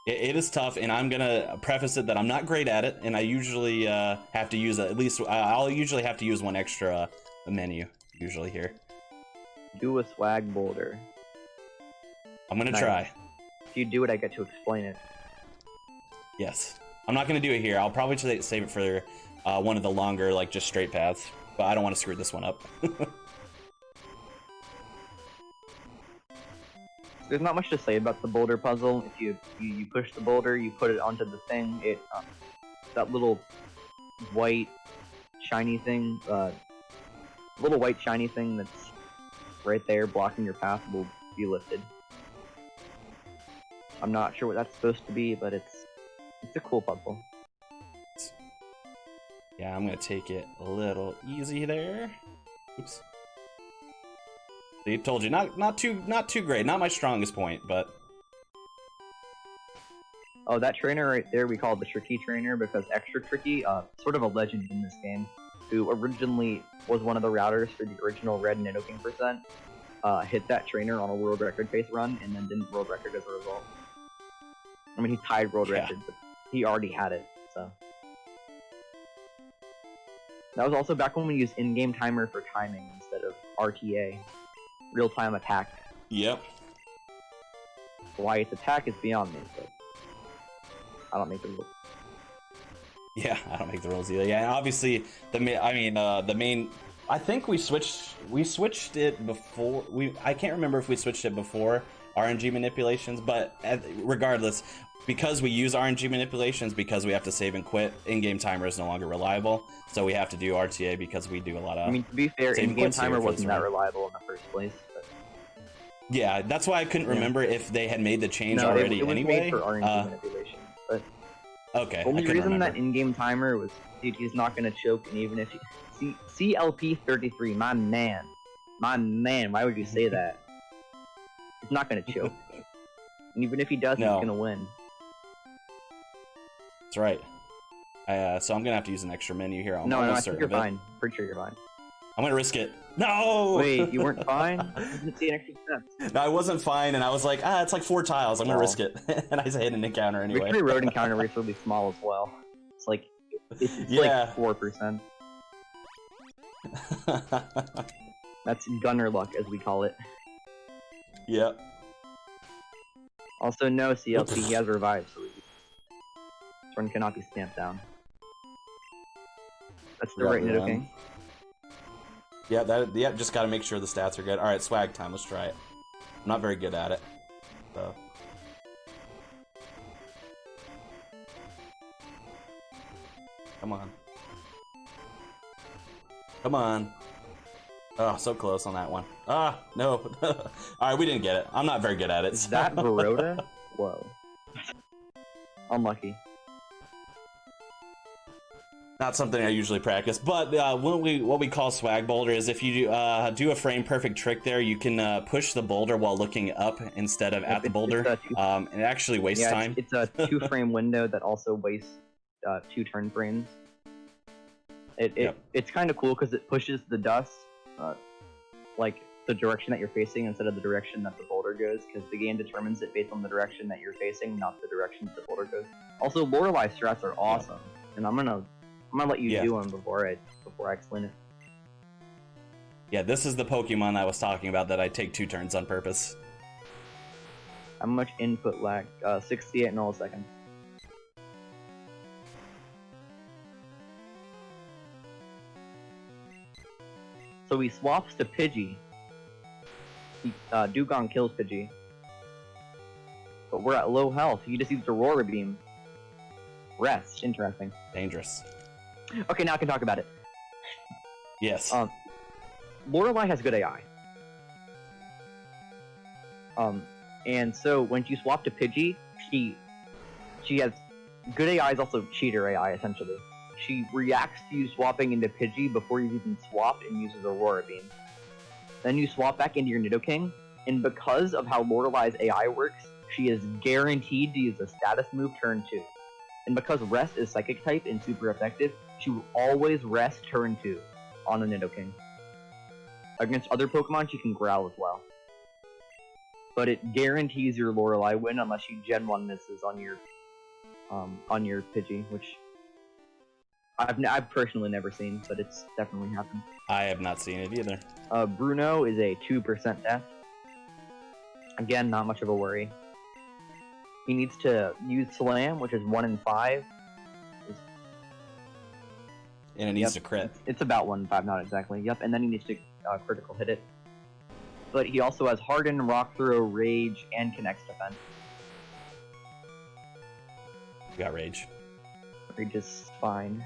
It is tough, and I'm gonna preface it that I'm not great at it, and I usually have to use at least I'll usually have to use one extra menu usually here. Do a swag boulder. I'm gonna try. If you do it, I get to explain it. Yes, I'm not gonna do it here. I'll probably save it for one of the longer, like just straight paths, but I don't want to screw this one up. There's not much to say about the boulder puzzle. If you push the boulder, you put it onto the thing. That little white shiny thing, that's right there blocking your path will be lifted. I'm not sure what that's supposed to be, but it's a cool puzzle. Yeah, I'm gonna take it a little easy there. Oops. See, told you, not too great, not my strongest point, but. Oh, that trainer right there we call the Tricky Trainer because Extra Tricky, sort of a legend in this game, who originally was one of the routers for the original Red Nidoking percent, hit that trainer on a world record pace run and then didn't world record as a result. I mean, he tied world record, but he already had it, so. That was also back when we used in-game timer for timing instead of RTA. Real-time attack. Yep. Why it's attack is beyond me, but I don't make the rules. Yeah, I don't make the rules either. Yeah, and obviously the main. I think we switched it before. I can't remember if we switched it before RNG manipulations, but regardless, because we use RNG manipulations, because we have to save and quit, in-game timer is no longer reliable, so we have to do RTA because we do a lot of. I mean, to be fair, in-game timer wasn't that reliable in the first place. But... Yeah, that's why I couldn't remember if they had made the change already. It was anyway. made for RNG manipulation, but okay. The only reason that in-game timer was, dude, he's not gonna choke, and even if he CLP 33, my man, why would you say that? He's not gonna choke, and even if he does, he's gonna win. That's right. So I'm gonna have to use an extra menu here. No, I think you're fine. Pretty sure you're fine. I'm gonna risk it. No! Wait, you weren't fine? I didn't see an extra step. No, I wasn't fine, and I was like, it's like 4 tiles. I'm gonna risk it, and I hit an encounter anyway. Victory road encounter rates will be small as well. It's like like 4%. That's gunner luck, as we call it. Yep. Also, no CLP. He has revived, so this one cannot be stamped down. That's the right Nidoking. Yeah, just gotta make sure the stats are good. Alright, swag time, let's try it. I'm not very good at it, so. Come on. Come on. Oh, so close on that one. No. Alright, we didn't get it. I'm not very good at it. Is that Baroda? Whoa. Unlucky. Not something I usually practice, but what we call swag boulder is if you do a frame perfect trick there, you can push the boulder while looking up instead of at the boulder. It actually wastes time. It's a 2-frame window that also wastes 2 turn frames. It's kind of cool because it pushes the dust like the direction that you're facing instead of the direction that the boulder goes, because the game determines it based on the direction that you're facing, not the direction that the boulder goes. Also, Lorelei strats are awesome, and I'm gonna let you do them before I explain it. Yeah, this is the Pokemon I was talking about that I take 2 turns on purpose. How much input lag? 68 milliseconds. So he swaps to Pidgey. Dugong kills Pidgey. But we're at low health. He just used Aurora Beam. Rest. Interesting. Dangerous. Okay, now I can talk about it. Yes. Lorelei has good AI. And so when you swap to Pidgey, she has good AI, is also cheater AI essentially. She reacts to you swapping into Pidgey before you've even swapped and uses Aurora Beam. Then you swap back into your Nidoking, and because of how Lorelei's AI works, she is guaranteed to use a status move turn 2. And because Rest is Psychic type and super effective, she will always Rest turn 2 on a Nidoking. Against other Pokemon, she can Growl as well. But it guarantees your Lorelei win unless you Gen 1 misses on your Pidgey, which I've personally never seen, but it's definitely happened. I have not seen it either. Bruno is a 2% death. Again, not much of a worry. He needs to use Slam, which is 1 in 5. And it needs to crit. It's about 1 in 5, not exactly. Yep, and then he needs to critical hit it. But he also has Harden, Rock Throw, Rage, and Connects Defense. You got Rage. Rage is fine.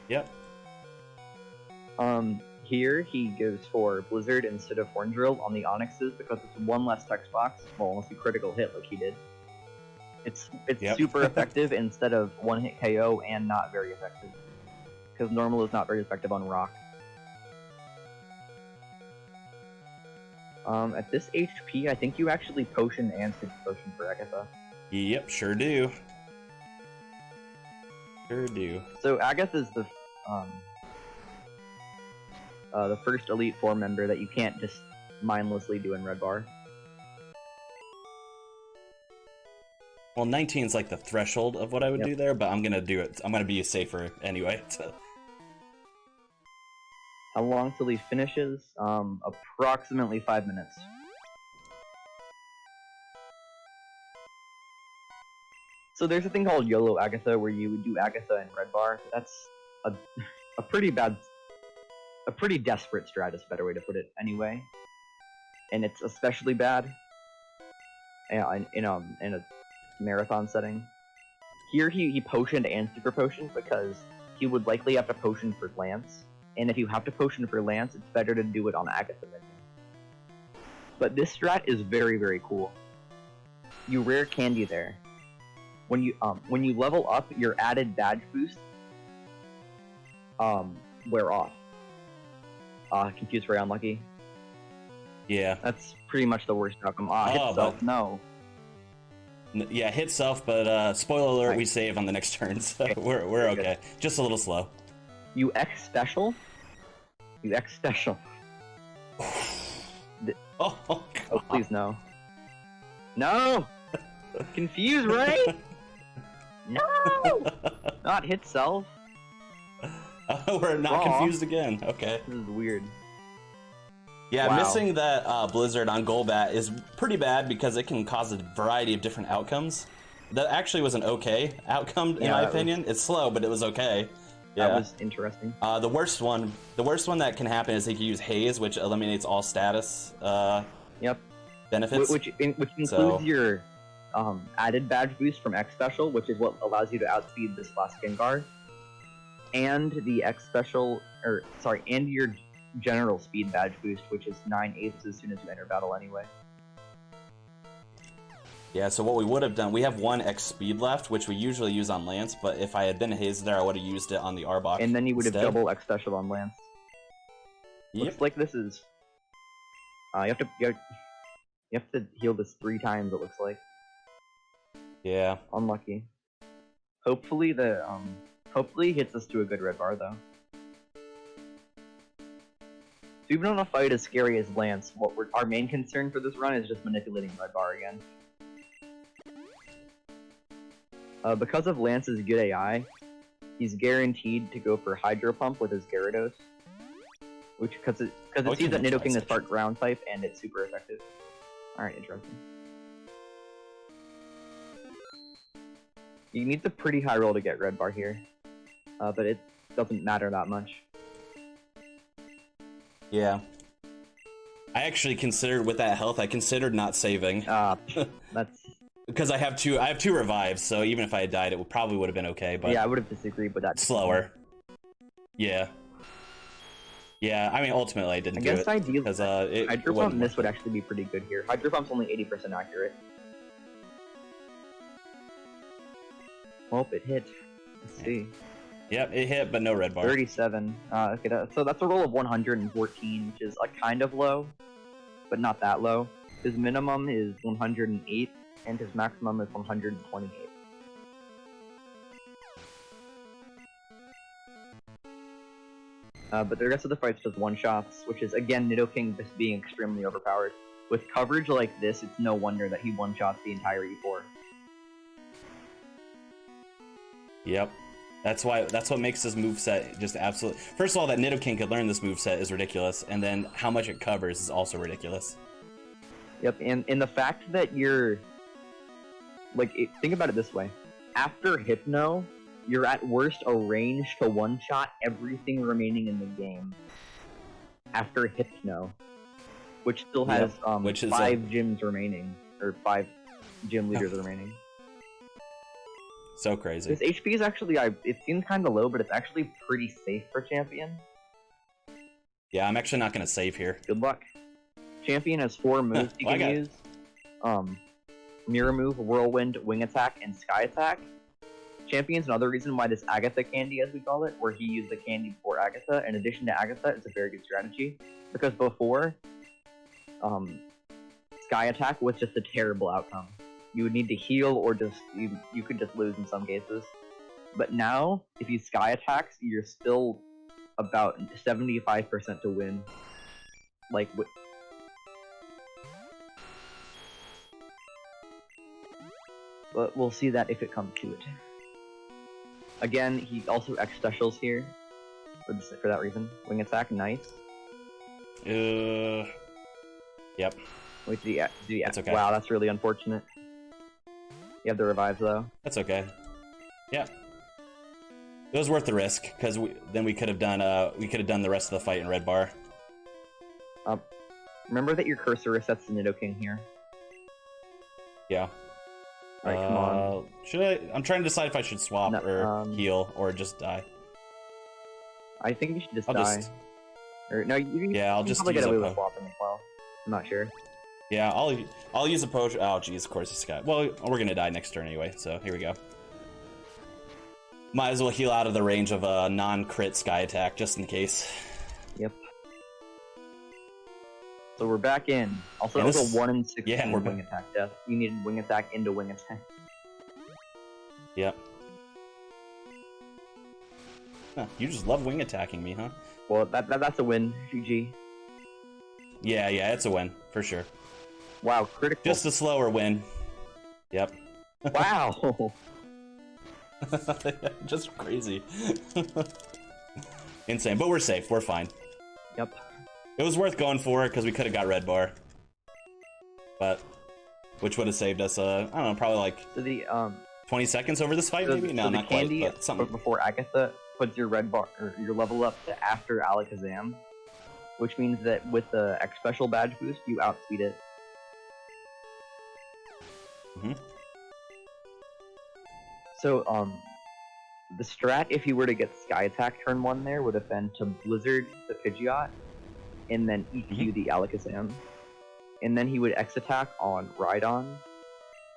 Yep. Here he goes for Blizzard instead of Horn Drill on the Onyxes because it's 1 less text box. Well, unless you critical hit like he did. It's super effective instead of 1-hit KO and not very effective. Because normal is not very effective on Rock. At this HP, I think you actually potion and super potion for Agatha. Yep, sure do. Sure do. So Agatha's the first Elite Four member that you can't just mindlessly do in Red Bar. Well, 19 is like the threshold of what I would do there, but I'm gonna do it. I'm gonna be safer anyway. So. How long till he finishes? Approximately 5 minutes. So there's a thing called YOLO Agatha where you would do Agatha in Red Bar. That's a pretty desperate strat is a better way to put it anyway. And it's especially bad in a marathon setting. Here he potioned and super potioned because he would likely have to potion for Lance. And if you have to potion for Lance, it's better to do it on Agatha menu. But this strat is very, very cool. You rare candy there. When you level up, your added badge boost wear off. Confused for unlucky. Yeah. That's pretty much the worst outcome. Hit self, no. Yeah, hit self, but spoiler alert, we save on the next turn, so okay. we're okay. Good. Just a little slow. You X special. Oh, oh, please no. No! Confused, right? No! Not hit self. We're not confused again. Okay. This is weird. Yeah, missing that Blizzard on Golbat is pretty bad because it can cause a variety of different outcomes. That actually was an okay outcome in my opinion. It's slow, but it was okay. Yeah. That was interesting. The worst one that can happen is he can use Haze, which eliminates all status benefits. Which includes your added badge boost from X Special, which is what allows you to outspeed this last Gengar. And the X Special, and your general speed badge boost, which is 9/8 as soon as you enter battle anyway. Yeah, so what we would have done, we have 1 X speed left, which we usually use on Lance, but if I had been Haze there, I would have used it on the Arbok. And then you would have instead. double X Special on Lance. Yep. Looks like this is... you have to heal this 3 times, it looks like. Yeah. Unlucky. Hopefully he hits us to a good Red Bar, though. So even on a fight as scary as Lance, our main concern for this run is just manipulating Red Bar again. Because of Lance's good AI, he's guaranteed to go for Hydro Pump with his Gyarados. Which, because it sees that Nidoking is part ground type, and it's super effective. Alright, interesting. You need a pretty high roll to get Red Bar here. But it doesn't matter that much. Yeah. I actually considered, with that health, I considered not saving. That's... Because I have two revives, so even if I had died, it probably would have been okay, but... Yeah, I would have disagreed with that. Slower. Yeah. Yeah, I mean, ultimately I didn't I do guess it ideally, because Hydro Pump miss would actually be pretty good here. Hydro Pump's only 80% accurate. Well, it hit. Let's see. Yep, it hit, but no red bar. 37. Okay, so that's a roll of 114, which is kind of low, but not that low. His minimum is 108, and his maximum is 128. But the rest of the fight's just one-shots, which is, again, Nidoking just being extremely overpowered. With coverage like this, it's no wonder that he one-shots the entire E4. Yep. That's what makes this moveset just absolutely... First of all, that Nidoking could learn this moveset is ridiculous, and then how much it covers is also ridiculous. Yep, and the fact that you're... think about it this way. After Hypno, you're at worst a range to one-shot everything remaining in the game. After Hypno. Which still has which is 5 gyms remaining. Or 5 gym leaders remaining. So crazy. His HP is actually, it seems kind of low, but it's actually pretty safe for Champion. Yeah, I'm actually not going to save here. Good luck. Champion has 4 moves he can use. Mirror Move, Whirlwind, Wing Attack, and Sky Attack. Champion's another reason why this Agatha candy, as we call it, where he used the candy before Agatha, in addition to Agatha, is a very good strategy. Because before, Sky Attack was just a terrible outcome. You would need to heal, or just you could just lose in some cases. But now, if you Sky Attacks, you're still about 75% to win. But we'll see that if it comes to it. Again, he also X specials here for that reason. Wing Attack, nice. Yep. Wait, That's okay. Wow, that's really unfortunate. You have the revives though. That's okay. Yeah. It was worth the risk because then we could have done the rest of the fight in red bar. Remember that your cursor resets the Nidoking here. Yeah. Alright, come on. Should I? I'm trying to decide if I should swap or heal or just die. I think you should just die. Or no, I'll just probably use get away a with swapping as well. I'm not sure. Yeah, I'll use a potion. Oh, geez, of course it's got. Well, we're gonna die next turn anyway, so here we go. Might as well heal out of the range of a non-crit Sky Attack just in case. Yep. So we're back in. Also, that was a 1 in 16 Wing Attack death. You needed Wing Attack into Wing Attack. Yep. Huh, you just love Wing Attacking me, huh? Well, that's a win, GG. Yeah, it's a win, for sure. Wow, critical. Just a slower win. Yep. Wow! Just crazy. Insane, but we're safe, we're fine. Yep. It was worth going for it because we could have got red bar. But, which would have saved us, I don't know, probably like so the, 20 seconds over this fight, maybe? No, so not candy, quite, but something. before Agatha puts your red bar, or your level up to after Alakazam, which means that with the X Special badge boost, you outspeed it. So, the strat, if you were to get Sky Attack turn 1 there, would have been to Blizzard the Pidgeot, and then EQ the Alakazam. And then he would X Attack on Rhydon,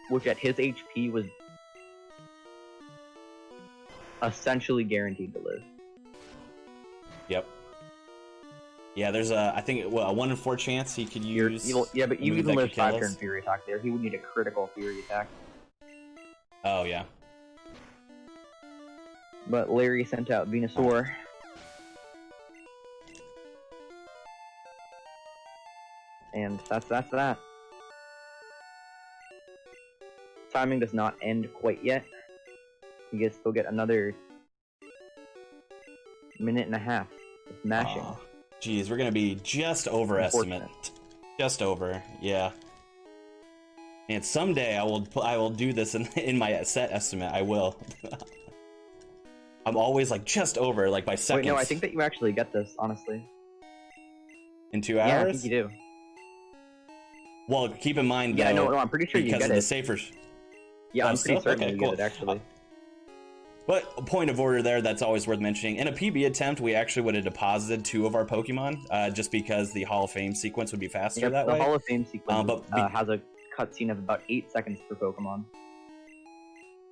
which at his HP was essentially guaranteed to live. Yep. Yeah, there's I think, a 1 in 4 chance he could use... Yeah, but you even live 5 turn Fury Attack there. He would need a critical Fury Attack. Oh, yeah. But Larry sent out Venusaur. And that's that. Timing does not end quite yet. You guys still get another minute and a half of mashing. Oh, geez, we're gonna be just over estimate. Just over, yeah. And someday I will do this in my set estimate. I will. I'm always like just over, like by seconds. Wait, no, I think that you actually get this, honestly. In 2 hours? Yeah, I think you do. Well, keep in mind though. Yeah, no, I'm pretty sure you get it. Because of the safer. Yeah, I'm pretty certain okay, you cool. get it, actually. But a point of order there that's always worth mentioning. In a PB attempt, we actually would have deposited 2 of our Pokemon, just because the Hall of Fame sequence would be faster that the way. Hall of Fame sequence but has a cutscene of about 8 seconds per Pokemon.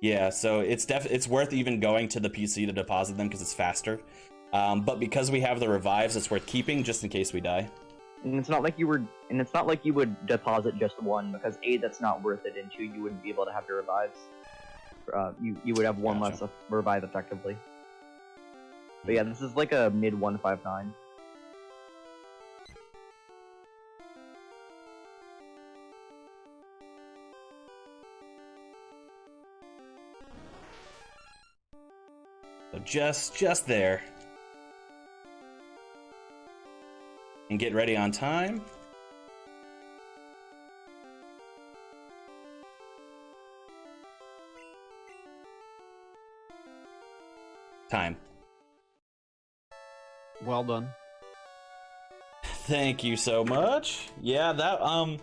Yeah, so it's worth even going to the PC to deposit them because it's faster. But because we have the revives, it's worth keeping just in case we die. And it's not like you would deposit just 1, because A, that's not worth it, and 2, you wouldn't be able to have your revives. You would have 1 less revive effectively. But yeah, this is like a mid 159. So just there. And get ready on time. Time. Well done. Thank you so much. Yeah, that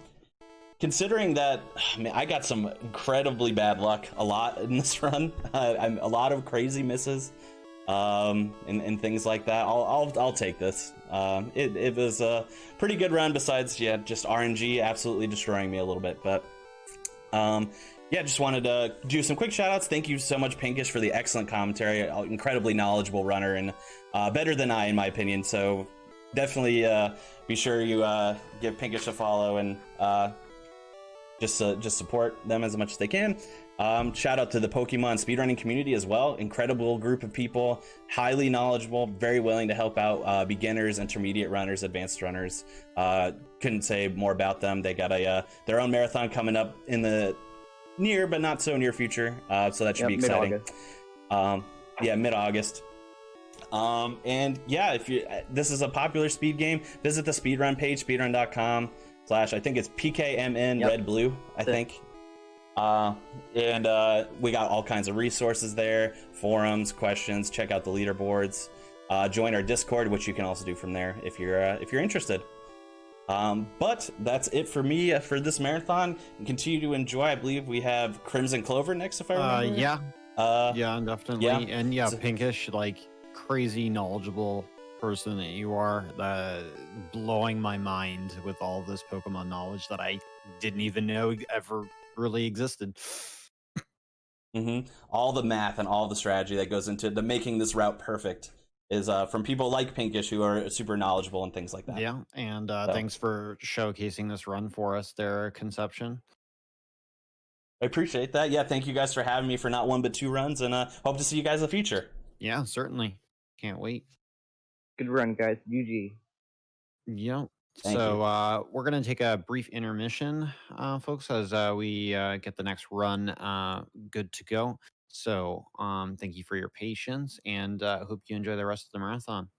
considering that, man, I got some incredibly bad luck a lot in this run. A lot of crazy misses, and things like that. I'll take this. It was a pretty good run. Besides, yeah, just RNG absolutely destroying me a little bit, but yeah, just wanted to do some quick shout outs. Thank you so much, Pinkish, for the excellent commentary. Incredibly knowledgeable runner, and better than I, in my opinion. So definitely be sure you give Pinkish a follow and just support them as much as they can. Shout out to the Pokemon speedrunning community as well. Incredible group of people, highly knowledgeable, very willing to help out beginners, intermediate runners, advanced runners. Couldn't say more about them. They got their own marathon coming up in the near but not so near future, so that should be exciting. Mid-August. Yeah, mid-August. And yeah, if this is a popular speed game, visit the speedrun page, speedrun.com/ I think it's PKMN Red Blue, I think. And we got all kinds of resources there, forums, questions. Check out the leaderboards. Join our Discord, which you can also do from there if you're interested. But that's it for me for this marathon. Continue to enjoy. I believe we have Crimson Clover next, if I remember. Yeah, definitely. Yeah. And yeah, Pinkish, like, crazy knowledgeable person that you are, blowing my mind with all this Pokemon knowledge that I didn't even know ever really existed. All the math and all the strategy that goes into the making this route perfect is from people like Pinkish, who are super knowledgeable and things like that. Yeah, and thanks for showcasing this run for us there, Conception. I appreciate that. Yeah, thank you guys for having me for not 1 but 2 runs, and hope to see you guys in the future. Yeah, certainly. Can't wait. Good run, guys. GG. Yeah. Thank you. We're going to take a brief intermission, folks, as we get the next run good to go. So thank you for your patience, and hope you enjoy the rest of the marathon.